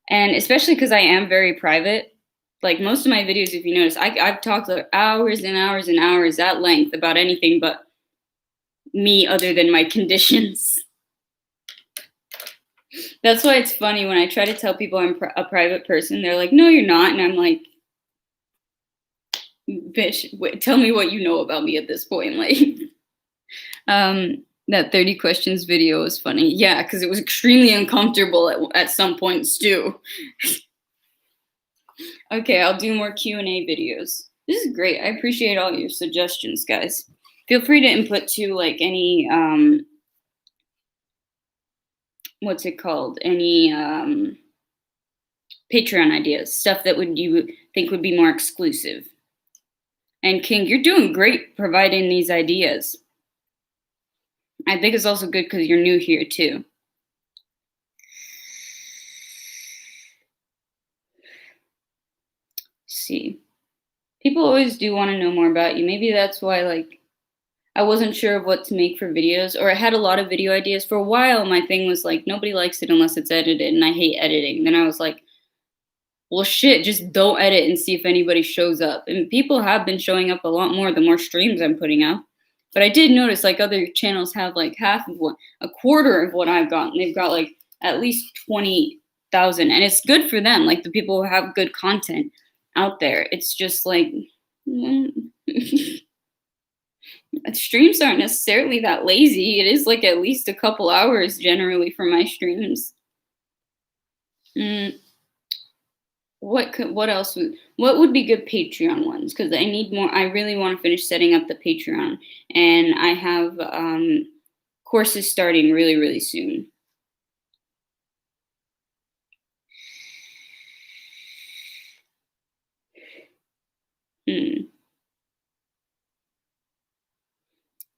And especially because I am very private, like most of my videos, if you notice, I've talked for hours and hours and hours at length about anything but me other than my conditions. That's why it's funny when I try to tell people I'm a private person, they're like, no, you're not. And I'm like, bitch, wait, tell me what you know about me at this point. Like, that 30 questions video was funny. Yeah, because it was extremely uncomfortable at some points too. Okay, I'll do more Q&A videos. This is great. I appreciate all your suggestions, guys. Feel free to input too, like any, what's it called? Any Patreon ideas, stuff that you think would be more exclusive. And King, you're doing great providing these ideas. I think it's also good because you're new here too. Let's see. People always do want to know more about you. Maybe that's why like I wasn't sure of what to make for videos, or I had a lot of video ideas. For a while, my thing was like, nobody likes it unless it's edited, and I hate editing. Then I was like, well, shit, just don't edit and see if anybody shows up. And people have been showing up a lot more the more streams I'm putting out. But I did notice like other channels have like a quarter of what I've gotten. They've got like at least 20,000, and it's good for them. Like the people who have good content out there. It's just like streams aren't necessarily that lazy. It is like at least a couple hours generally for my streams. What else what would be good Patreon ones? Because I need more. I really want to finish setting up the Patreon, and I have courses starting really, really soon.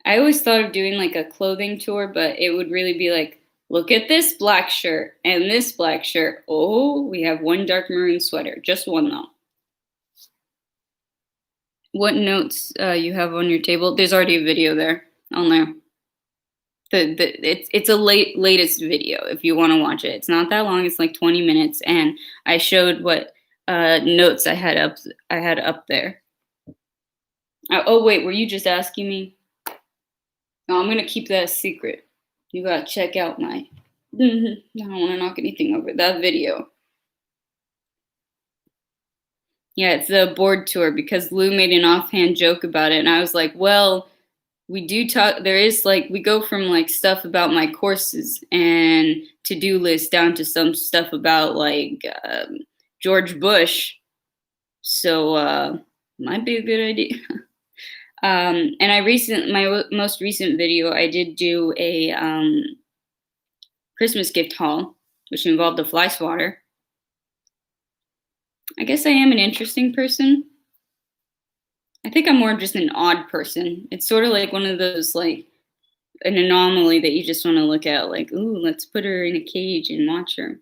I always thought of doing like a clothing tour, but it would really be like, look at this black shirt and this black shirt. Oh, we have 1 dark maroon sweater. Just 1 though. What notes you have on your table? There's already a video there on there. It's a latest video if you want to watch it. It's not that long. It's like 20 minutes, and I showed what notes I had up there. Oh wait, were you just asking me? No, I'm gonna keep that a secret. You gotta check out my. I don't want to knock anything over that video. Yeah, it's a board tour because Lou made an offhand joke about it, and I was like, well, we do talk. There is like we go from like stuff about my courses and to-do list down to some stuff about like George Bush. So might be a good idea. And my most recent video, I did do a Christmas gift haul, which involved a fly swatter. I guess I am an interesting person. I think I'm more just an odd person. It's sort of like one of those like an anomaly that you just want to look at, like, ooh, let's put her in a cage and watch her.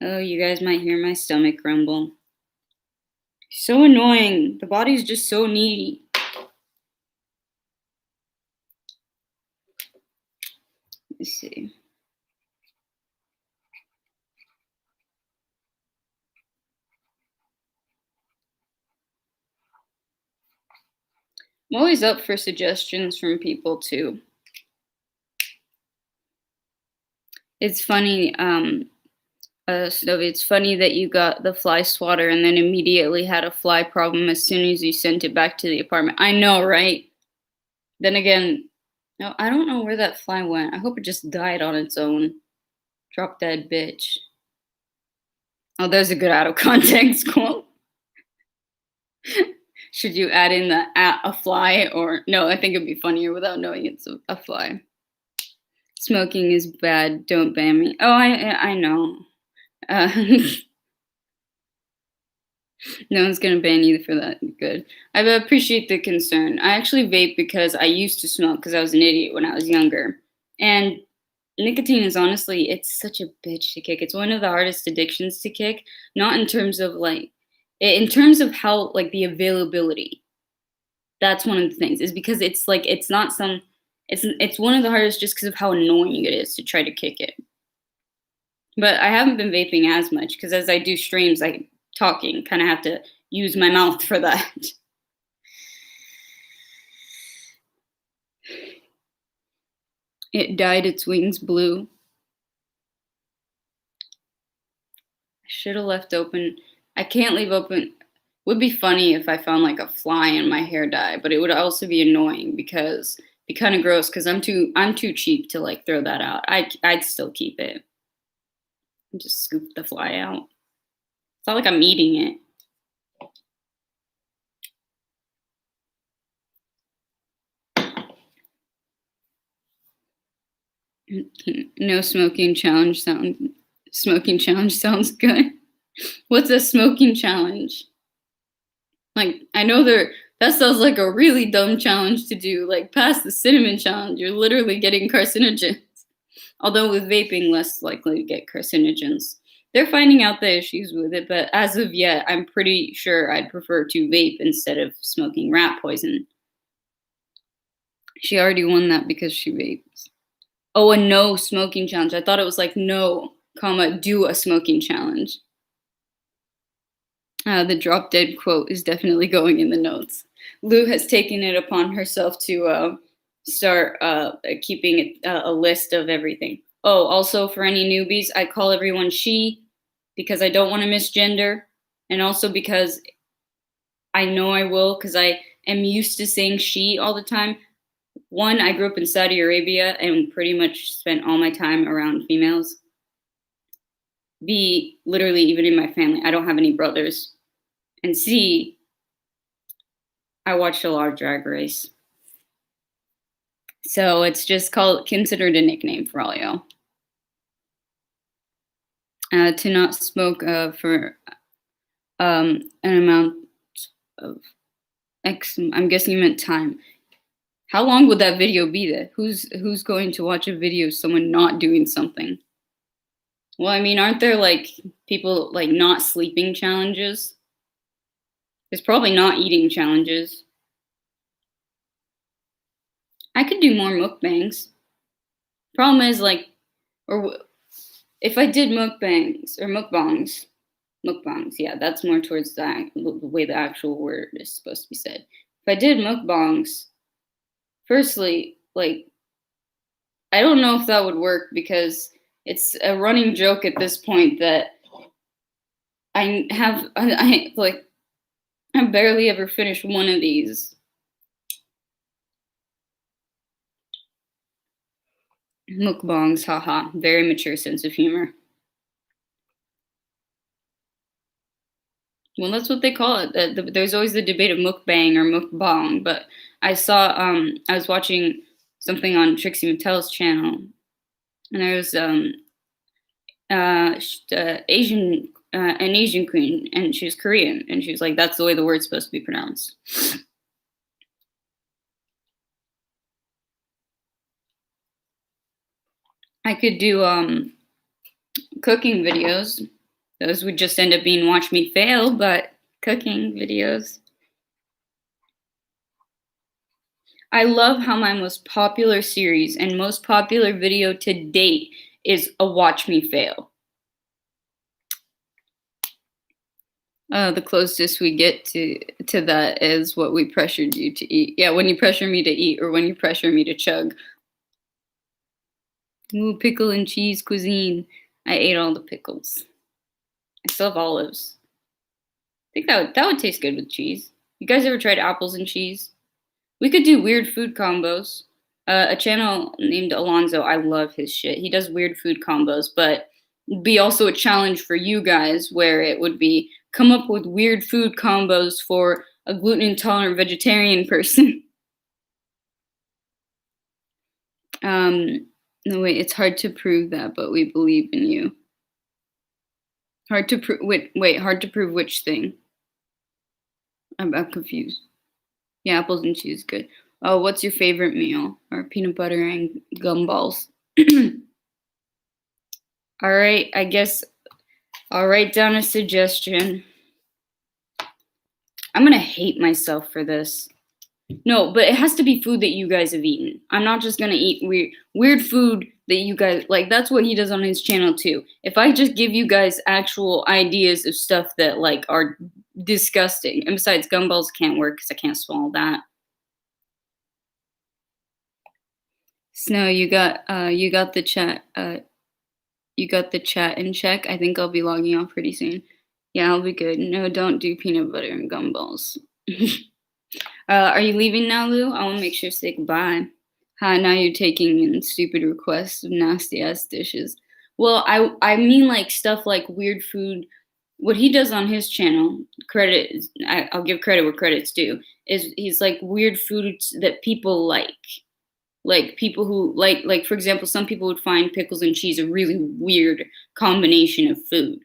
Oh, you guys might hear my stomach rumble. So annoying. The body's just so needy. Let's see. I'm always up for suggestions from people too. It's funny, Snowy, it's funny that you got the fly swatter and then immediately had a fly problem as soon as you sent it back to the apartment. I know, right? Then again, no, I don't know where that fly went. I hope it just died on its own. Drop dead bitch. Oh, there's a good out of context quote. Should you add in the at a fly or no? I think it'd be funnier without knowing it's a fly. Smoking is bad. Don't ban me. Oh, I know. No one's gonna ban you for that. Good. I appreciate the concern. I actually vape because I used to smoke because I was an idiot when I was younger. And nicotine is honestly, it's such a bitch to kick. It's one of the hardest addictions to kick. Not in terms of like, in terms of how like the availability. That's one of the things. Is because it's like it's not some. It's one of the hardest just because of how annoying it is to try to kick it. But I haven't been vaping as much because as I do streams, I talking kind of have to use my mouth for that. It dyed its wings blue. I should have left open. I can't leave open. Would be funny if I found like a fly in my hair dye, but it would also be annoying because it'd be kind of gross because I'm too cheap to like throw that out. I'd still keep it. Just scoop the fly out. It's not like I'm eating it. No smoking challenge sounds good. What's a smoking challenge? Like I know that sounds like a really dumb challenge to do. Like past the cinnamon challenge, you're literally getting carcinogens. Although with vaping, less likely to get carcinogens. They're finding out the issues with it, but as of yet, I'm pretty sure I'd prefer to vape instead of smoking rat poison. She already won that because she vapes. Oh, a no smoking challenge. I thought it was like no, comma, do a smoking challenge. The drop dead quote is definitely going in the notes. Lou has taken it upon herself to start keeping a list of everything. Oh, also for any newbies, I call everyone she because I don't want to misgender, and also because I know I will because I am used to saying she all the time. One, I grew up in Saudi Arabia and pretty much spent all my time around females. B, literally even in my family, I don't have any brothers. And C, I watched a lot of Drag Race. So it's just considered a nickname for all y'all. To not smoke for an amount of X, I'm guessing you meant time. How long would that video be then? Who's going to watch a video of someone not doing something? Well, I mean, aren't there like people like not sleeping challenges? There's probably not eating challenges. I could do more mukbangs. Problem is like, or if I did mukbangs or mukbangs, Mukbangs, yeah, that's more towards the way the actual word is supposed to be said. If I did mukbangs, firstly, like, I don't know if that would work because it's a running joke at this point that I barely ever finished one of these. Mukbangs, haha, very mature sense of humor. Well, that's what they call it. There's always the debate of mukbang or mukbang, but I was watching something on Trixie Mattel's channel, and there was an Asian queen, and she was Korean, and she was like, "That's the way the word's supposed to be pronounced." I could do cooking videos. Those would just end up being watch me fail, but cooking videos. I love how my most popular series and most popular video to date is a watch me fail. The closest we get to that is what we pressured you to eat. Yeah, when you pressure me to eat or when you pressure me to chug. Ooh, pickle and cheese cuisine. I ate all the pickles. I still have olives. I think that would taste good with cheese. You guys ever tried apples and cheese? We could do weird food combos. A channel named Alonzo, I love his shit. He does weird food combos, but it'd be also a challenge for you guys where it would be come up with weird food combos for a gluten intolerant vegetarian person. No, wait, it's hard to prove that, but we believe in you. Hard to prove. Wait, hard to prove which thing? I'm confused. Yeah, apples and cheese, good. Oh, what's your favorite meal? Or peanut butter and gumballs. All right, I guess I'll write down a suggestion. I'm gonna hate myself for this. No, but it has to be food that you guys have eaten. I'm not just gonna eat weird food that you guys like. That's what he does on his channel too. If I just give you guys actual ideas of stuff that like are disgusting, and besides, gumballs can't work because I can't swallow that. Snow, you got the chat. You got the chat in check. I think I'll be logging off pretty soon. Yeah, I'll be good. No, don't do peanut butter and gumballs. Are you leaving now, Lou? I want to make sure to say goodbye. Hi, now you're taking in stupid requests of nasty ass dishes. Well, I mean like stuff like weird food. What he does on his channel, I'll give credit where credit's due, is he's like weird foods that people like. Like people who like for example, some people would find pickles and cheese a really weird combination of food.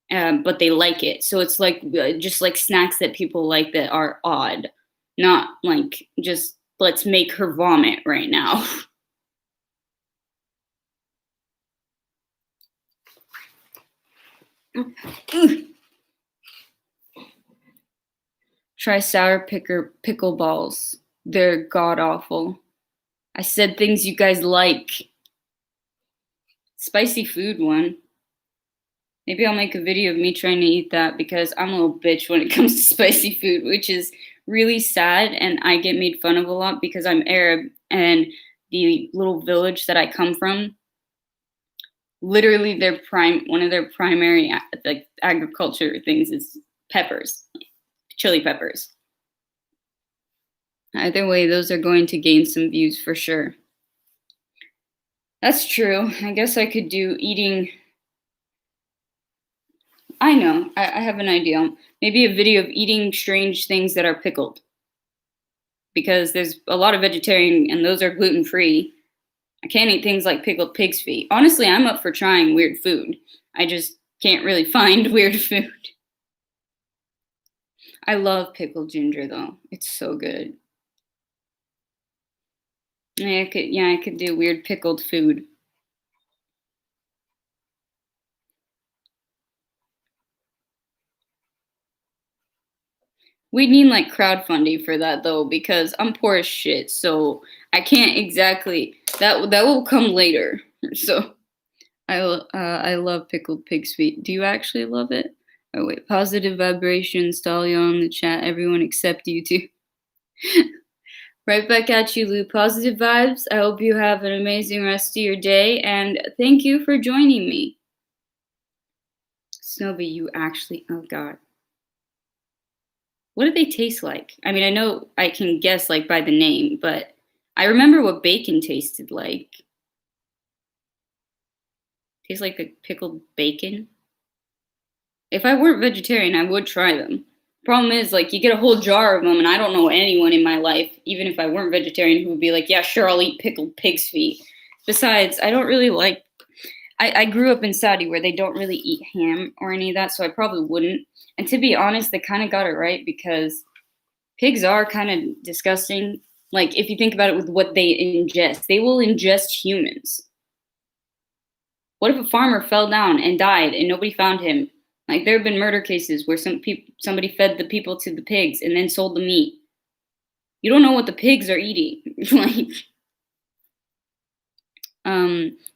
But they like it. So it's like just like snacks that people like that are odd, not like just let's make her vomit right now. Try sour pickle balls. They're god awful. I said things you guys like. Spicy food one. Maybe I'll make a video of me trying to eat that because I'm a little bitch when it comes to spicy food, which is really sad, and I get made fun of a lot because I'm Arab, and the little village that I come from, literally one of their primary like agriculture things is peppers, chili peppers. Either way, those are going to gain some views for sure. That's true. I guess I could do eating. I know. I have an idea. Maybe a video of eating strange things that are pickled. Because there's a lot of vegetarian and those are gluten free. I can't eat things like pickled pig's feet. Honestly, I'm up for trying weird food. I just can't really find weird food. I love pickled ginger though. It's so good. I could do weird pickled food. We need like crowdfunding for that though, because I'm poor as shit, so I can't exactly that will come later. So I love pickled pig's feet. Do you actually love it? Oh wait, positive vibrations, Dahlia in the chat. Everyone except you two. Right back at you, Lou. Positive vibes. I hope you have an amazing rest of your day, and thank you for joining me. Snowbee, you actually. Oh God. What do they taste like? I mean, I know I can guess like by the name, but I remember what bacon tasted like. Tastes like the pickled bacon. If I weren't vegetarian, I would try them. Problem is, like, you get a whole jar of them, and I don't know anyone in my life, even if I weren't vegetarian, who would be like, yeah, sure, I'll eat pickled pig's feet. Besides, I don't really like. I grew up in Saudi where they don't really eat ham or any of that, so I probably wouldn't. And to be honest, they kind of got it right because pigs are kind of disgusting. Like, if you think about it with what they ingest, they will ingest humans. What if a farmer fell down and died and nobody found him? Like, there have been murder cases where somebody fed the people to the pigs and then sold the meat. You don't know what the pigs are eating. Like,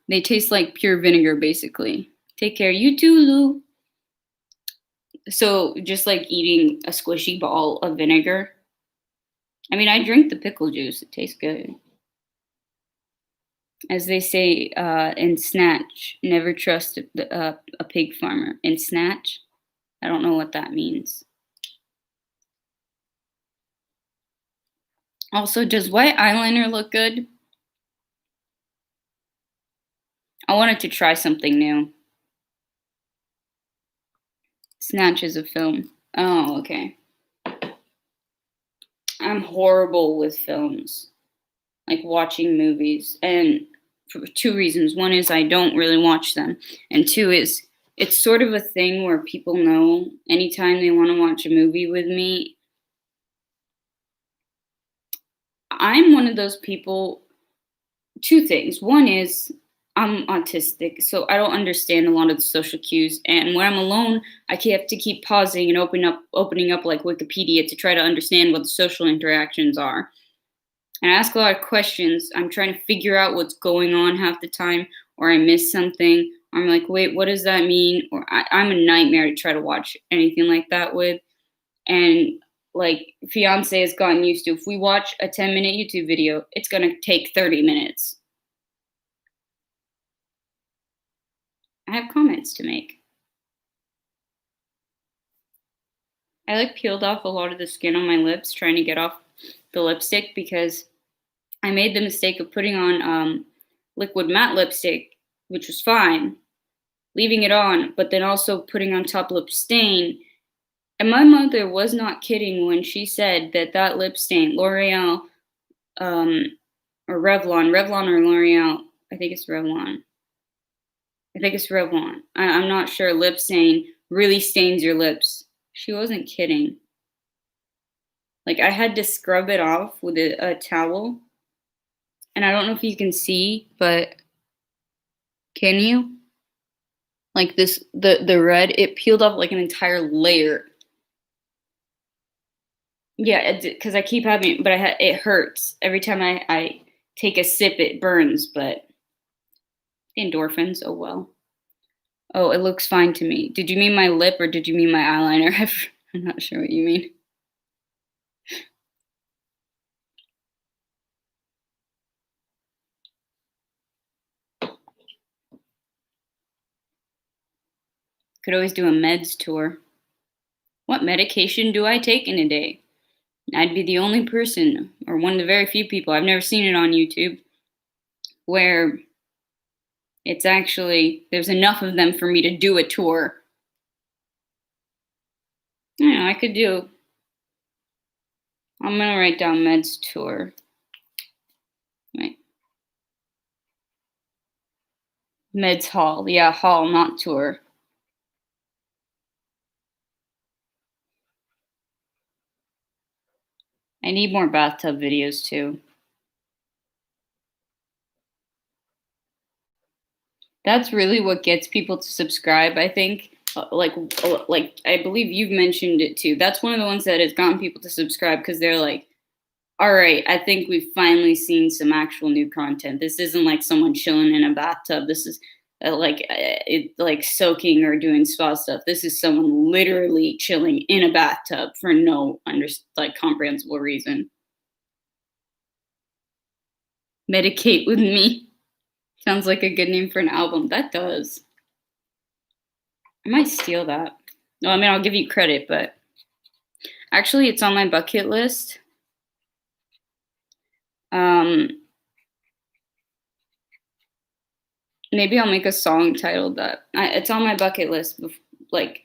they taste like pure vinegar, basically. Take care. You too, Lou. So, just like eating a squishy ball of vinegar. I mean, I drink the pickle juice. It tastes good. As they say in Snatch, never trust a pig farmer. In Snatch? I don't know what that means. Also, does white eyeliner look good? I wanted to try something new. Snatch is a film. Oh, okay. I'm horrible with films, like watching movies, and for two reasons. One is I don't really watch them, and two is it's sort of a thing where people know anytime they want to watch a movie with me, I'm one of those people. Two things. One is I'm autistic, so I don't understand a lot of the social cues. And when I'm alone, I have to keep pausing and opening up like Wikipedia to try to understand what the social interactions are. And I ask a lot of questions. I'm trying to figure out what's going on half the time, or I miss something. Or I'm like, wait, what does that mean? Or I'm a nightmare to try to watch anything like that with. And like fiance has gotten used to, if we watch a 10-minute YouTube video, it's gonna take 30 minutes. I have comments to make. I like peeled off a lot of the skin on my lips trying to get off the lipstick because I made the mistake of putting on liquid matte lipstick, which was fine, leaving it on, but then also putting on top lip stain. And my mother was not kidding when she said that lip stain, L'Oreal or Revlon or L'Oreal, I think it's Revlon. I'm not sure. Lip stain really stains your lips. She wasn't kidding. Like, I had to scrub it off with a towel. And I don't know if you can see, but can you? Like this, the red, it peeled off like an entire layer. Yeah, because I keep having, but it hurts. Every time I take a sip, it burns, but endorphins, oh well. Oh, it looks fine to me. Did you mean my lip or did you mean my eyeliner? I'm not sure what you mean. Could always do a meds tour. What medication do I take in a day? I'd be the only person, or one of the very few people, I've never seen it on YouTube, where it's actually, there's enough of them for me to do a tour. I know, I could do, I'm gonna write down meds tour. Wait. Meds hall, yeah, hall, not tour. I need more bathtub videos too. That's really what gets people to subscribe, I think. Like I believe you've mentioned it too. That's one of the ones that has gotten people to subscribe because they're like, all right, I think we've finally seen some actual new content. This isn't like someone chilling in a bathtub. This is like soaking or doing spa stuff. This is someone literally chilling in a bathtub for no like comprehensible reason. Medicate with me sounds like a good name for an album. That does. I might steal that. No, I mean I'll give you credit, but actually it's on my bucket list. Um, maybe I'll make a song titled that. It's on my bucket list. Like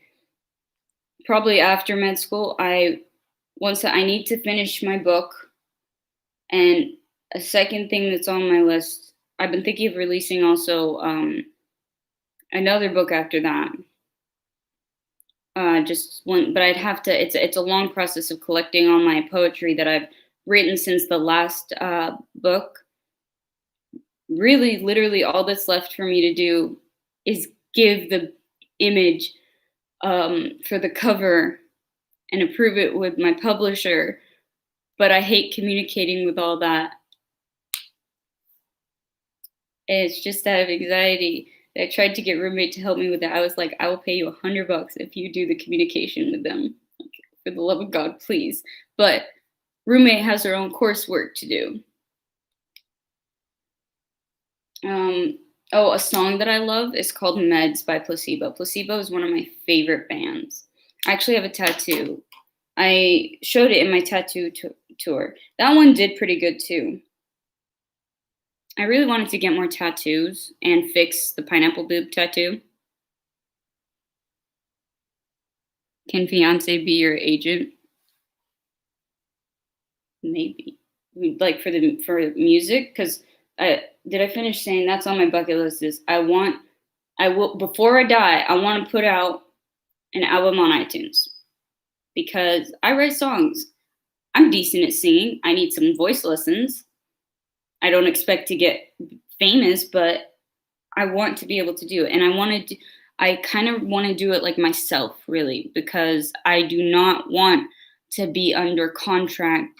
probably after med school, I need to finish my book, and a second thing that's on my list. I've been thinking of releasing also another book after that. Just one, but I'd have to. It's a long process of collecting all my poetry that I've written since the last book. Really, literally, all that's left for me to do is give the image for the cover and approve it with my publisher. But I hate communicating with all that. And it's just out of anxiety. I tried to get roommate to help me with that. I was like, I will pay you $100 if you do the communication with them. Like, for the love of God, please. But roommate has her own coursework to do. A song that I love is called Meds by Placebo. Placebo is one of my favorite bands. I actually have a tattoo. I showed it in my tattoo tour. That one did pretty good too. I really wanted to get more tattoos and fix the pineapple boob tattoo. Can fiance be your agent? Maybe. Like for music, because did I finish saying that's on my bucket list? Is I will before I die, I want to put out an album on iTunes because I write songs. I'm decent at singing. I need some voice lessons. I don't expect to get famous, but I want to be able to do it. And I kind of want to do it like myself, really, because I do not want to be under contract.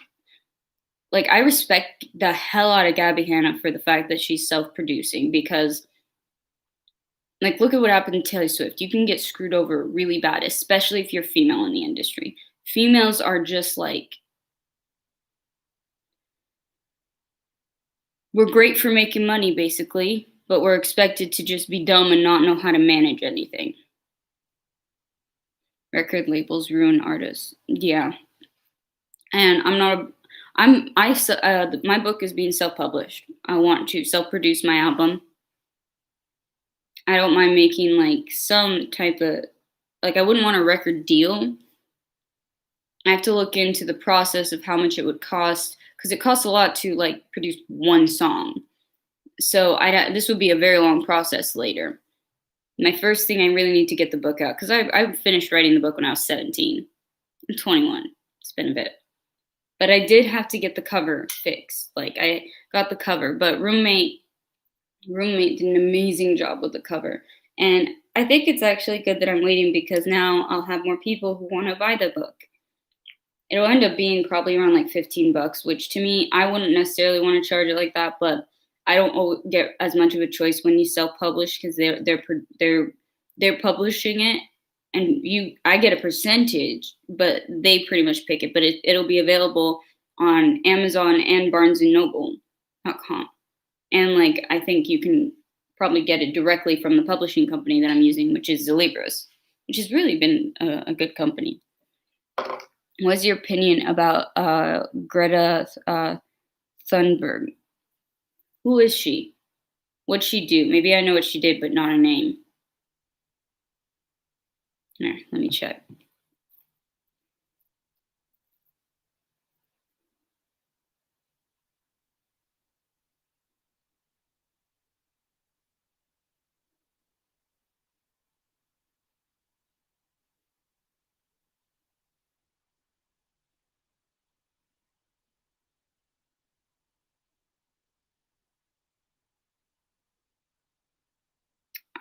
Like, I respect the hell out of Gabby Hanna for the fact that she's self-producing because, like, look at what happened to Taylor Swift. You can get screwed over really bad, especially if you're female in the industry. Females are just like, we're great for making money, basically, but we're expected to just be dumb and not know how to manage anything. Record labels ruin artists. Yeah. And my book is being self-published. I want to self-produce my album. I don't mind making like some type of, like, I wouldn't want a record deal. I have to look into the process of how much it would cost because it costs a lot to like produce one song. So this would be a very long process later. My first thing, I really need to get the book out because I finished writing the book when I was 17. I'm 21. It's been a bit. But I did have to get the cover fixed. Like, I got the cover, but roommate did an amazing job with the cover. And I think it's actually good that I'm waiting because now I'll have more people who want to buy the book. It'll end up being probably around like $15, which to me, I wouldn't necessarily want to charge it like that, but I don't get as much of a choice when you self-publish because they're publishing it, and I get a percentage, but they pretty much pick it. But it'll be available on Amazon and BarnesandNoble.com, and like I think you can probably get it directly from the publishing company that I'm using, which is Zelibris, which has really been a good company. What's your opinion about Greta Thunberg? Who is she? What'd she do? Maybe I know what she did, but not a name. Here, let me check.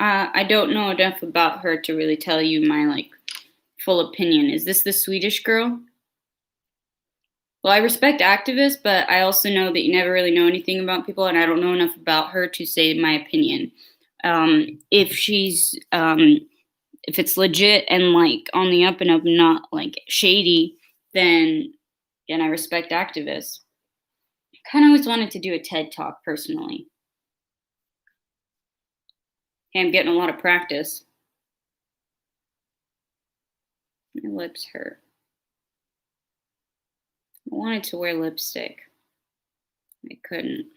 I don't know enough about her to really tell you my like full opinion. Is this the Swedish girl? Well, I respect activists, but I also know that you never really know anything about people, and I don't know enough about her to say my opinion. If she's if it's legit and like on the up and up, not like shady, then I respect activists. Kind of always wanted to do a TED talk personally. Hey, I'm getting a lot of practice. My lips hurt. I wanted to wear lipstick. I couldn't.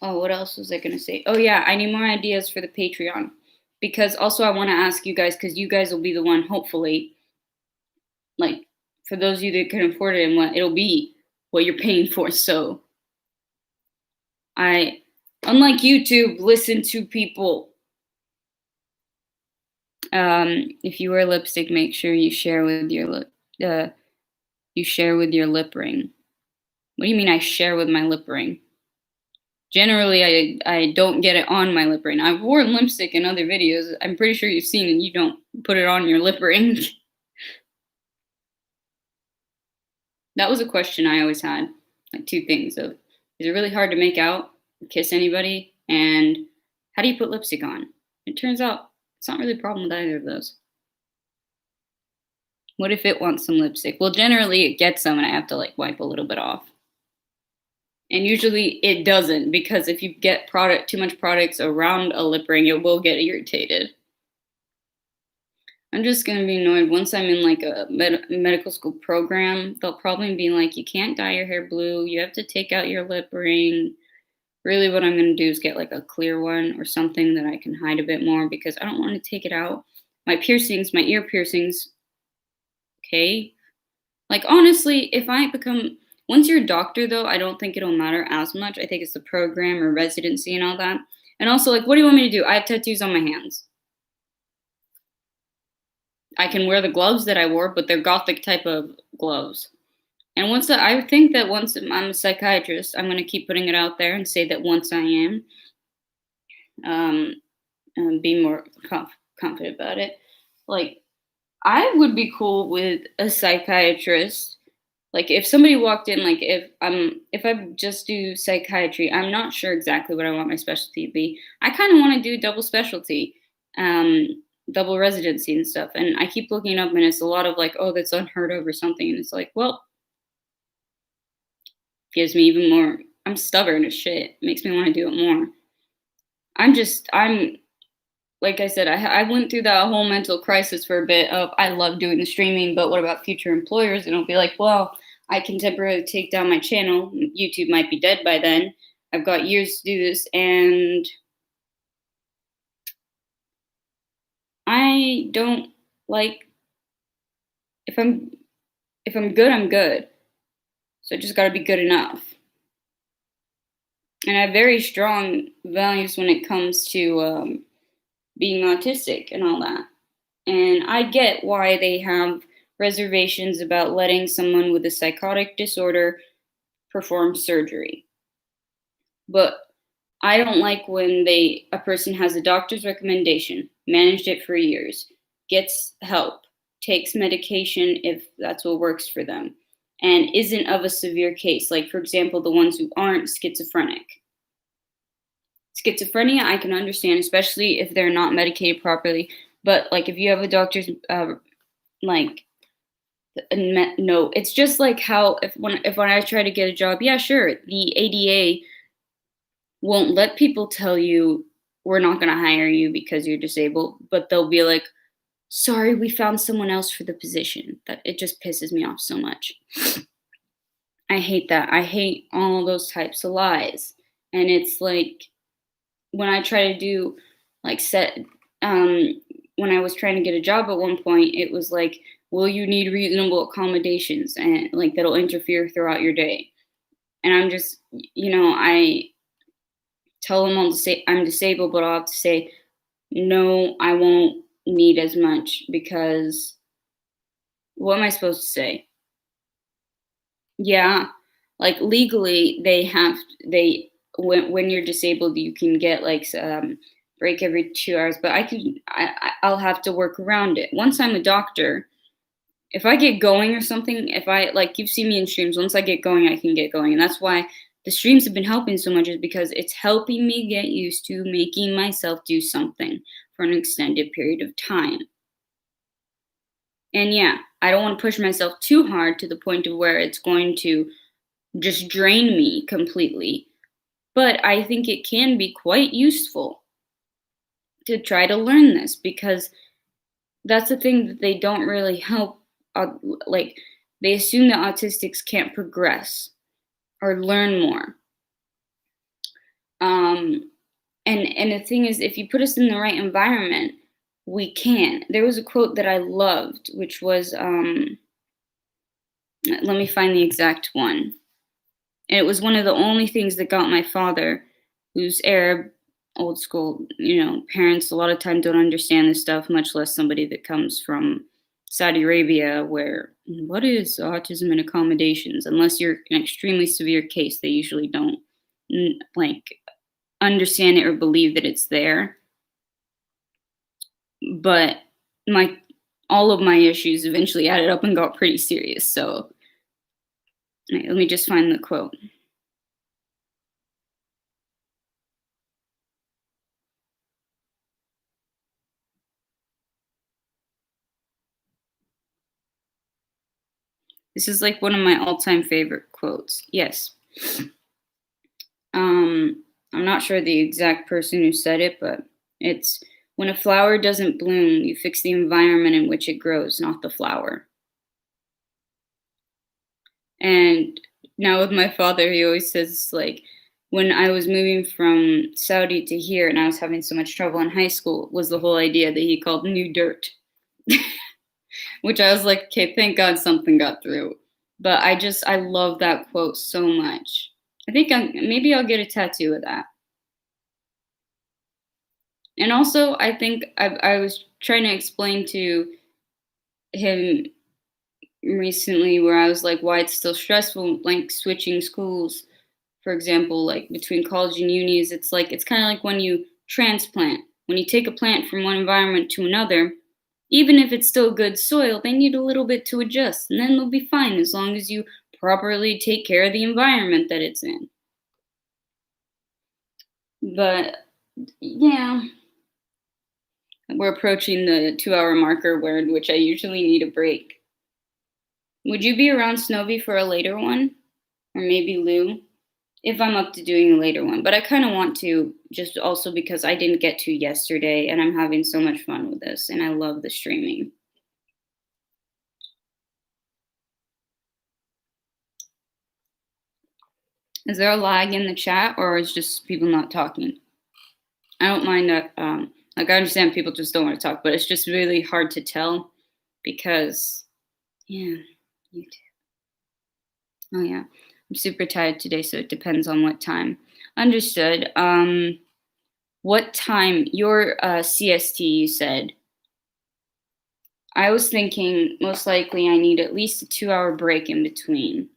Oh, what else was I going to say? Oh, yeah, I need more ideas for the Patreon. Because also, I want to ask you guys, because you guys will be the one, hopefully, like, for those of you that can afford it, and what it'll be what you're paying for. So, I, unlike YouTube, listen to people. If you wear lipstick, make sure you share with your lip. You share with your lip ring. What do you mean? I share with my lip ring? Generally, I don't get it on my lip ring. I've worn lipstick in other videos. I'm pretty sure you've seen it. You don't put it on your lip ring. That was a question I always had. Like two things of, is it really hard to make out, kiss anybody, and how do you put lipstick on? It turns out it's not really a problem with either of those. What if it wants some lipstick? Well, generally it gets some and I have to like wipe a little bit off. And usually it doesn't, because if you get too much products around a lip ring, it will get irritated. I'm just going to be annoyed once I'm in like a medical school program. They'll probably be like, you can't dye your hair blue. You have to take out your lip ring. Really what I'm going to do is get like a clear one or something that I can hide a bit more, because I don't want to take it out. My piercings, my ear piercings. Okay. Like honestly, if I become, once you're a doctor though, I don't think it'll matter as much. I think it's the program or residency and all that. And also like, what do you want me to do? I have tattoos on my hands. I can wear the gloves that I wore, but they're gothic type of gloves. And I think that once I'm a psychiatrist, I'm going to keep putting it out there and say that once I am, be more confident about it. Like, I would be cool with a psychiatrist. Like, if somebody walked in, like, if I just do psychiatry, I'm not sure exactly what I want my specialty to be. I kind of want to do double specialty. Double residency and stuff, and I keep looking up and it's a lot of like, oh, that's unheard of or something, and it's like, well, gives me even more, I'm stubborn as shit, it makes me want to do it more. I'm like I said, I went through that whole mental crisis for a bit of, I love doing the streaming, but what about future employers? And it'll be like, well, I can temporarily take down my channel, YouTube might be dead by then, I've got years to do this, and I don't like, if I'm good, I'm good. So I just got to be good enough. And I have very strong values when it comes to being autistic and all that. And I get why they have reservations about letting someone with a psychotic disorder perform surgery. But I don't like when a person has a doctor's recommendation, managed it for years, gets help, takes medication if that's what works for them, and isn't of a severe case. Like, for example, the ones who aren't schizophrenic. Schizophrenia, I can understand, especially if they're not medicated properly. But, like, if you have a doctor's, no, it's just like how when I try to get a job, yeah, sure, the ADA won't let people tell you we're not going to hire you because you're disabled, but they'll be like, sorry, we found someone else for the position. That it just pisses me off so much. I hate that. I hate all those types of lies. And it's like when I try to do like when I was trying to get a job at one point, it was like, will you need reasonable accommodations and like that'll interfere throughout your day? And I'm just, I tell them I'll say I'm disabled, but I'll have to say, no, I won't need as much, because what am I supposed to say? Yeah, like legally when you're disabled, you can get like break every 2 hours, but I'll have to work around it. Once I'm a doctor, if I get going or something, if I like you've seen me in streams, once I get going, I can get going. And that's why the streams have been helping so much, is because it's helping me get used to making myself do something for an extended period of time. And yeah, I don't want to push myself too hard to the point of where it's going to just drain me completely. But I think it can be quite useful to try to learn this, because that's the thing that they don't really help. Like, they assume that autistics can't progress or learn more. And the thing is, if you put us in the right environment, we can. There was a quote that I loved, which was, let me find the exact one. And it was one of the only things that got my father, who's Arab, old school, parents a lot of time don't understand this stuff, much less somebody that comes from Saudi Arabia, where what is autism and accommodations? Unless you're an extremely severe case, they usually don't like understand it or believe that it's there. But all of my issues eventually added up and got pretty serious. So let me just find the quote. This is like one of my all-time favorite quotes. Yes. I'm not sure the exact person who said it, but it's, when a flower doesn't bloom, you fix the environment in which it grows, not the flower. And now with my father, he always says, like, when I was moving from Saudi to here and I was having so much trouble in high school, was the whole idea that he called new dirt. Which I was like, okay, thank God something got through. But I love that quote so much. I think maybe I'll get a tattoo of that. And also, I think I was trying to explain to him recently, where I was like, why it's still stressful, like switching schools, for example, like between college and unis. It's kind of like when you transplant. When you take a plant from one environment to another, even if it's still good soil, they need a little bit to adjust, and then they'll be fine as long as you properly take care of the environment that it's in. But yeah, we're approaching the 2-hour marker, in which I usually need a break. Would you be around Snowy for a later one? Or maybe Lou? If I'm up to doing a later one. But I kind of want to, just also because I didn't get to yesterday and I'm having so much fun with this and I love the streaming. Is there a lag in the chat, or is just people not talking? I don't mind that. I understand people just don't want to talk, but it's just really hard to tell because, yeah, YouTube. Oh yeah, I'm super tired today, so it depends on what time. Understood. What time? Your CST, you said. I was thinking most likely I need at least a 2-hour break in between.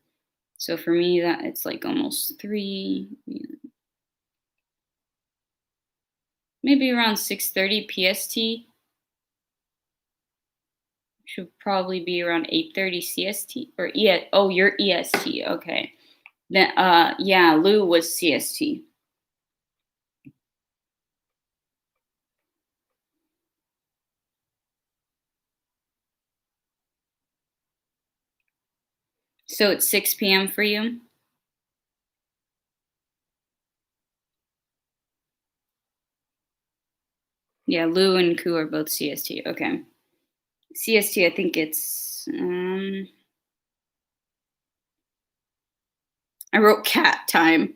So for me, that it's like almost 3, maybe around 6:30 PST. Should probably be around 8:30 CST or oh, you're EST. Okay. Then yeah, Lou was CST. So it's 6 p.m. for you? Yeah, Lou and Ku are both CST. Okay. CST, I think it's I wrote cat time.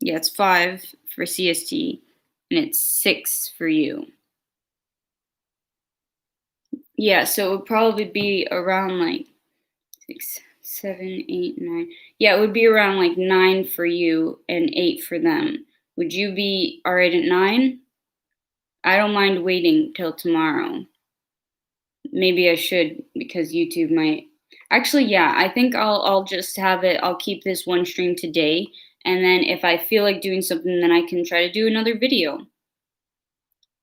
Yeah, it's 5 for CST and it's 6 for you. Yeah, so it would probably be around like 6, 7, 8, 9. Yeah, it would be around like 9 for you and 8 for them. Would you be all right at 9? I don't mind waiting till tomorrow. Maybe I should, because YouTube might. Actually, yeah, I think I'll just have it. I'll keep this one stream today, and then if I feel like doing something, then I can try to do another video.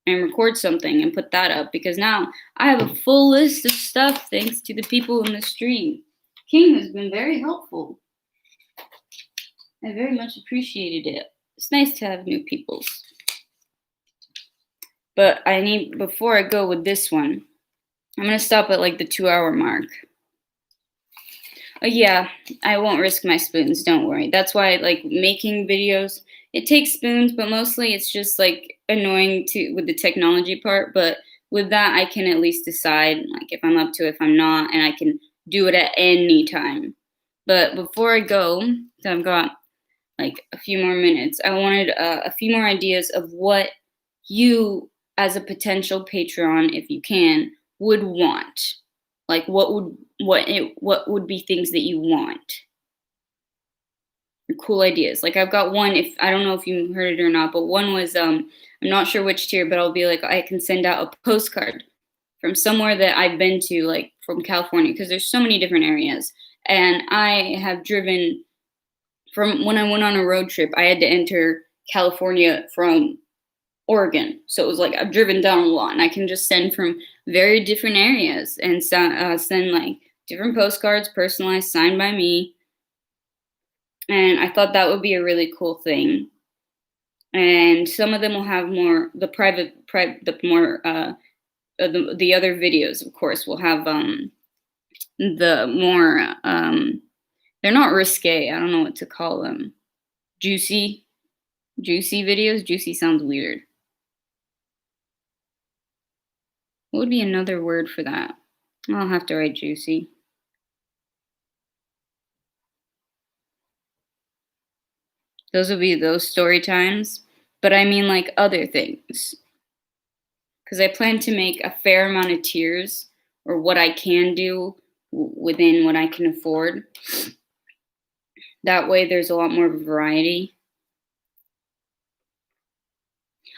and record something and put that up, because now I have a full list of stuff thanks to the people in the stream. King has been very helpful. I very much appreciated it. It's nice to have new peoples. But before I go with this one, I'm going to stop at like the 2-hour mark. Oh yeah, I won't risk my spoons, don't worry. That's why like making videos, it takes spoons, but mostly it's just like annoying with the technology part, but with that I can at least decide like if I'm up to it, if I'm not, and I can do it at any time. But before I go, so I've got like a few more minutes, I wanted a few more ideas of what you as a potential Patreon, if you can, would want. Like what would be things that you want? Cool ideas. Like I've got one, if I don't know if you heard it or not, but one was I'm not sure which tier, but I'll be like I can send out a postcard from somewhere that I've been to, like from California, because there's so many different areas. And I have driven from when I went on a road trip, I had to enter California from Oregon. So it was like I've driven down a lot, and I can just send from very different areas and send like different postcards, personalized, signed by me. And I thought that would be a really cool thing. And some of them will have more the the other videos, of course, will have the more they're not risque. I don't know what to call them. Juicy videos. Juicy sounds weird. What would be another word for that? I'll have to write juicy. Those would be those story times. But I mean like other things. Because I plan to make a fair amount of tiers, or what I can do within what I can afford. That way there's a lot more variety.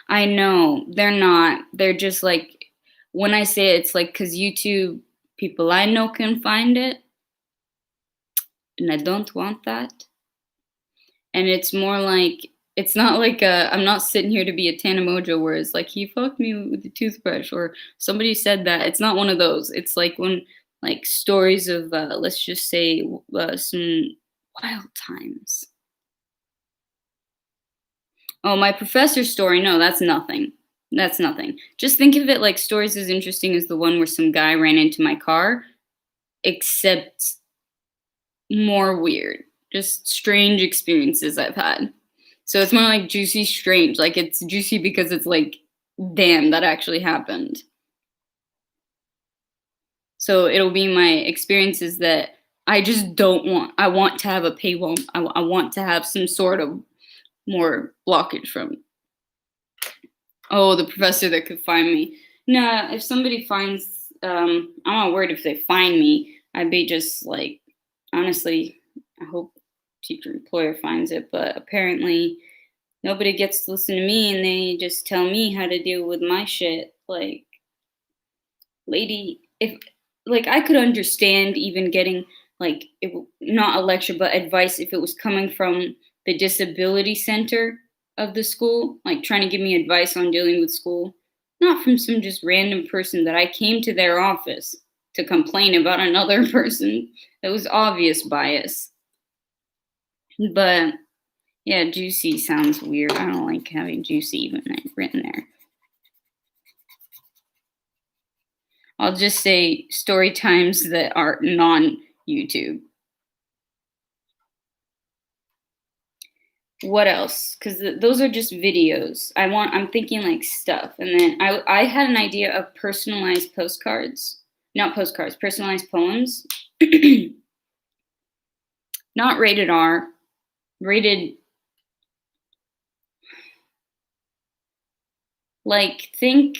I know, they're not. They're just like, when I say it, it's like because YouTube people I know can find it. And I don't want that. And it's more like, it's not like I'm not sitting here to be a Tana Mojo where it's like he fucked me with the toothbrush or somebody said that. It's not one of those. It's like when like stories of let's just say some wild times. Oh, my professor's story. No, that's nothing. That's nothing. Just think of it like stories as interesting as the one where some guy ran into my car, except more weird. Just strange experiences I've had. So it's more like juicy strange. Like it's juicy because it's like, damn, that actually happened. So it'll be my experiences that I just don't want. I want to have a paywall. I want to have some sort of more blockage from. Oh, the professor that could find me. Nah, if somebody finds, I'm not worried if they find me. I'd be just like, honestly, I hope teacher employer finds it, but apparently nobody gets to listen to me and they just tell me how to deal with my shit. Like, lady, if like I could understand even getting like not a lecture but advice if it was coming from the disability center of the school, like trying to give me advice on dealing with school, not from some just random person that I came to their office to complain about another person. That was obvious bias. But yeah, juicy sounds weird. I don't like having juicy even written there. I'll just say story times that are non-YouTube. What else? Because those are just videos. I'm thinking like stuff. And then I had an idea of personalized postcards. Not postcards, personalized poems. Not rated R. Rated, like, think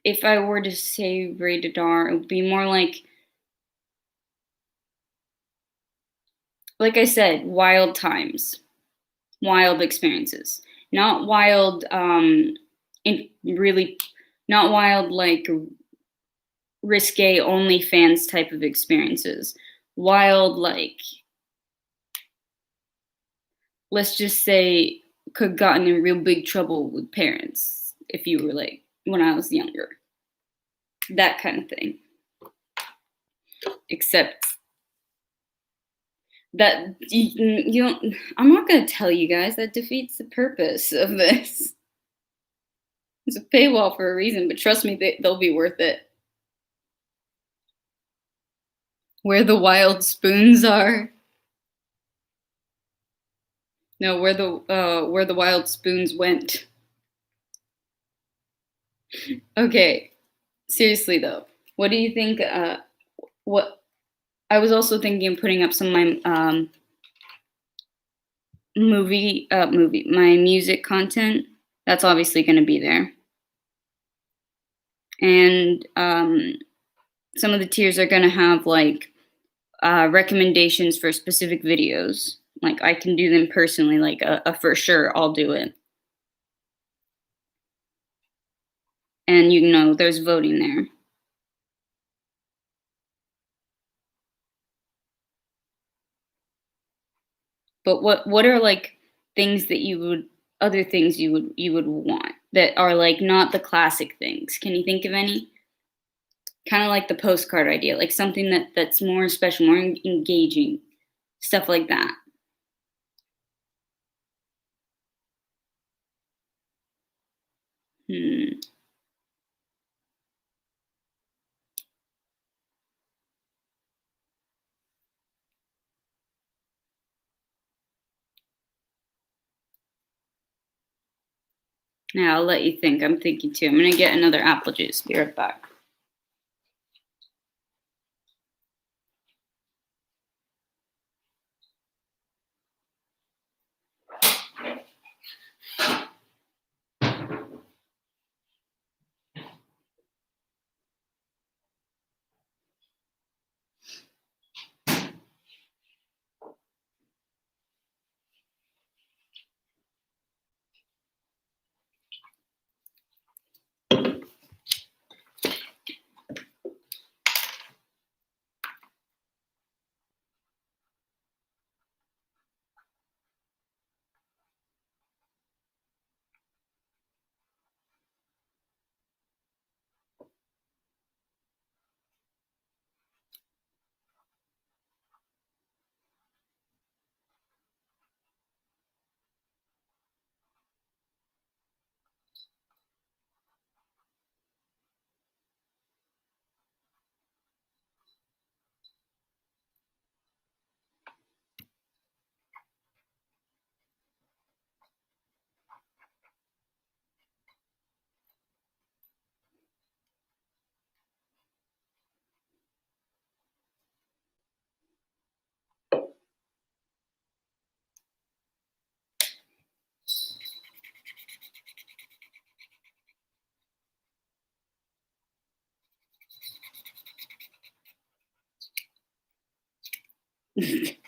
if I were to say rated R, it would be more like I said, wild times, wild experiences, not wild, not wild like risque OnlyFans type of experiences, wild let's just say, could gotten in real big trouble with parents if you were like when I was younger. That kind of thing. Except that you don't, I'm not going to tell you guys, that defeats the purpose of this. It's a paywall for a reason, but trust me, they'll be worth it. Where the wild spoons are. No, where the wild spoons went. Okay, seriously though, what do you think? What I was also thinking of putting up some of my my music content. That's obviously going to be there, and some of the tiers are going to have like recommendations for specific videos. Like I can do them personally, like a for sure, I'll do it. And you know, there's voting there. But what are like things that you would other things you would want that are like not the classic things? Can you think of any? Kind of like the postcard idea, like something that's more special, more engaging, stuff like that. Hmm. Now I'll let you think. I'm thinking too. I'm gonna get another apple juice. Be right back.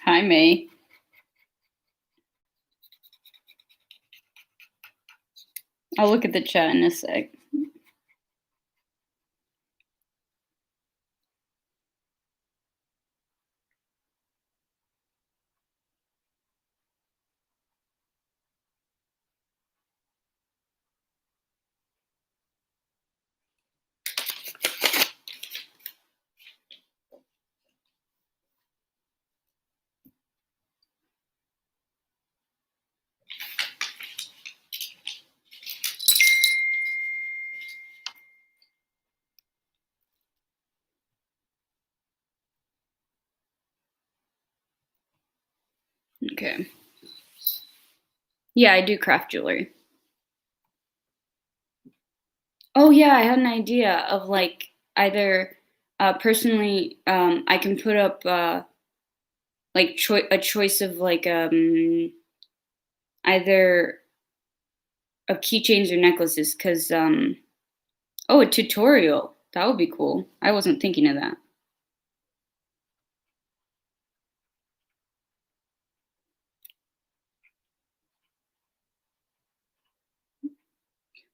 Hi, May. I'll look at the chat in a sec. Okay. Yeah, I do craft jewelry. Oh yeah, I had an idea of like either personally I can put up like a choice of like either of keychains or necklaces cuz oh, a tutorial. That would be cool. I wasn't thinking of that.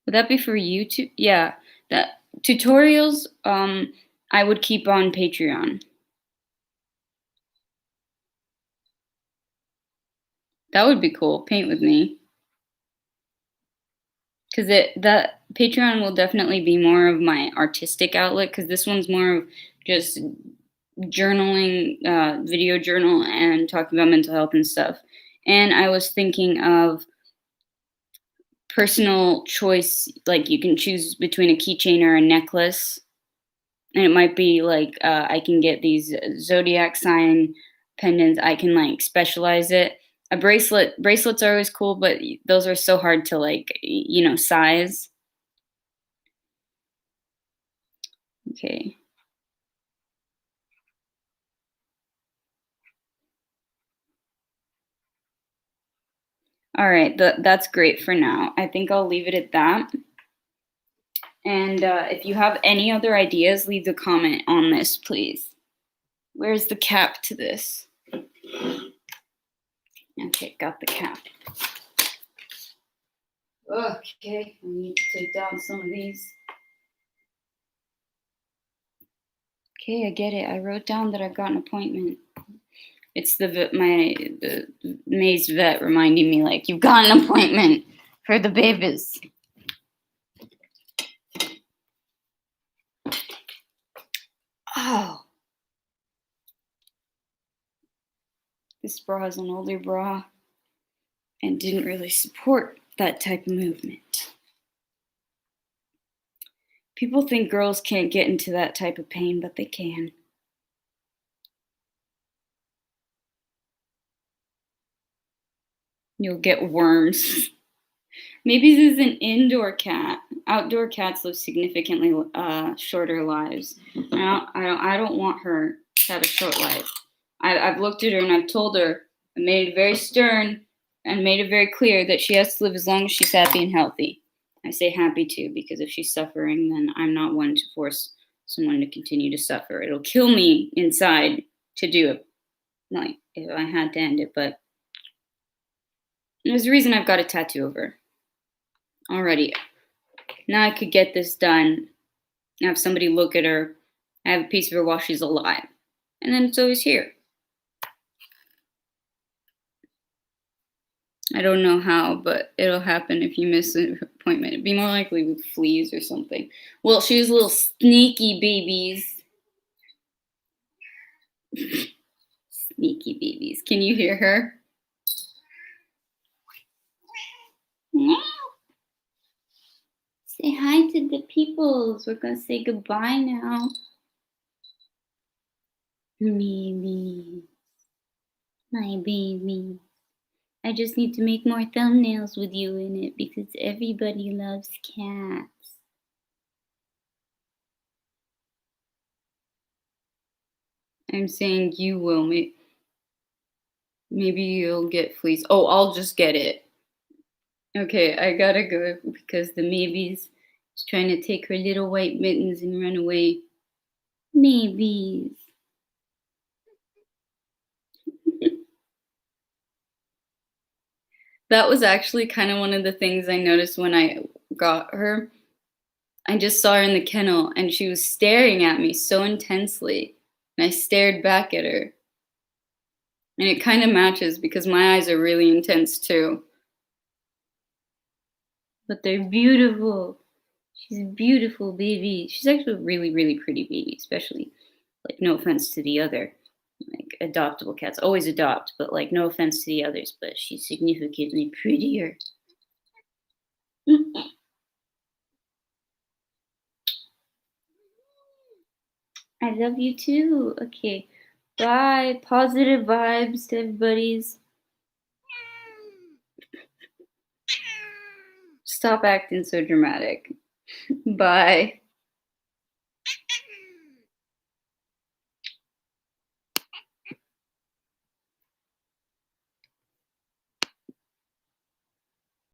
Would that be for YouTube? Yeah. That tutorials I would keep on Patreon. That would be cool. Paint with me. Because that Patreon will definitely be more of my artistic outlet. Because this one's more of just journaling, video journal, and talking about mental health and stuff. And I was thinking of personal choice, like you can choose between a keychain or a necklace. And it might be like I can get these zodiac sign pendants. I can like specialize it. A bracelets are always cool, but those are so hard to like size. Okay. All right, that's great for now. I think I'll leave it at that. And if you have any other ideas, leave a comment on this, please. Where's the cap to this? Okay, got the cap. Okay, I need to take down some of these. Okay, I get it. I wrote down that I've got an appointment. It's the maze vet reminding me, like, you've got an appointment for the babies. Oh. This bra is an older bra and didn't really support that type of movement. People think girls can't get into that type of pain, but they can. You'll get worms. Maybe this is an indoor cat. Outdoor cats live significantly shorter lives. I don't want her to have a short life. I've looked at her and I've told her, I made it very stern and made it very clear that she has to live as long as she's happy and healthy. I say happy too, because if she's suffering, then I'm not one to force someone to continue to suffer. It'll kill me inside to do it, like if I had to end it, but there's a reason I've got a tattoo of her. Alrighty. Now I could get this done, have somebody look at her, have a piece of her while she's alive. And then it's always here. I don't know how, but it'll happen if you miss an appointment. It'd be more likely with fleas or something. Well, she was little sneaky babies. Sneaky babies. Can you hear her? Say hi to the peoples. We're going to say goodbye now. Maybe. My baby. I just need to make more thumbnails with you in it because everybody loves cats. I'm saying you will. Maybe you'll get fleas. Oh, I'll just get it. Okay, I gotta go because the Maybes is trying to take her little white mittens and run away. Maybes. That was actually kind of one of the things I noticed when I got her. I just saw her in the kennel and she was staring at me so intensely. And I stared back at her. And it kind of matches because my eyes are really intense too. But they're beautiful. She's a beautiful baby. She's actually a really, really pretty baby, especially, like, no offense to the other, like, adoptable cats. Always adopt, but, like, no offense to the others, but she's significantly prettier. I love you too. Okay. Bye. Positive vibes to everybody's. Stop acting so dramatic. Bye.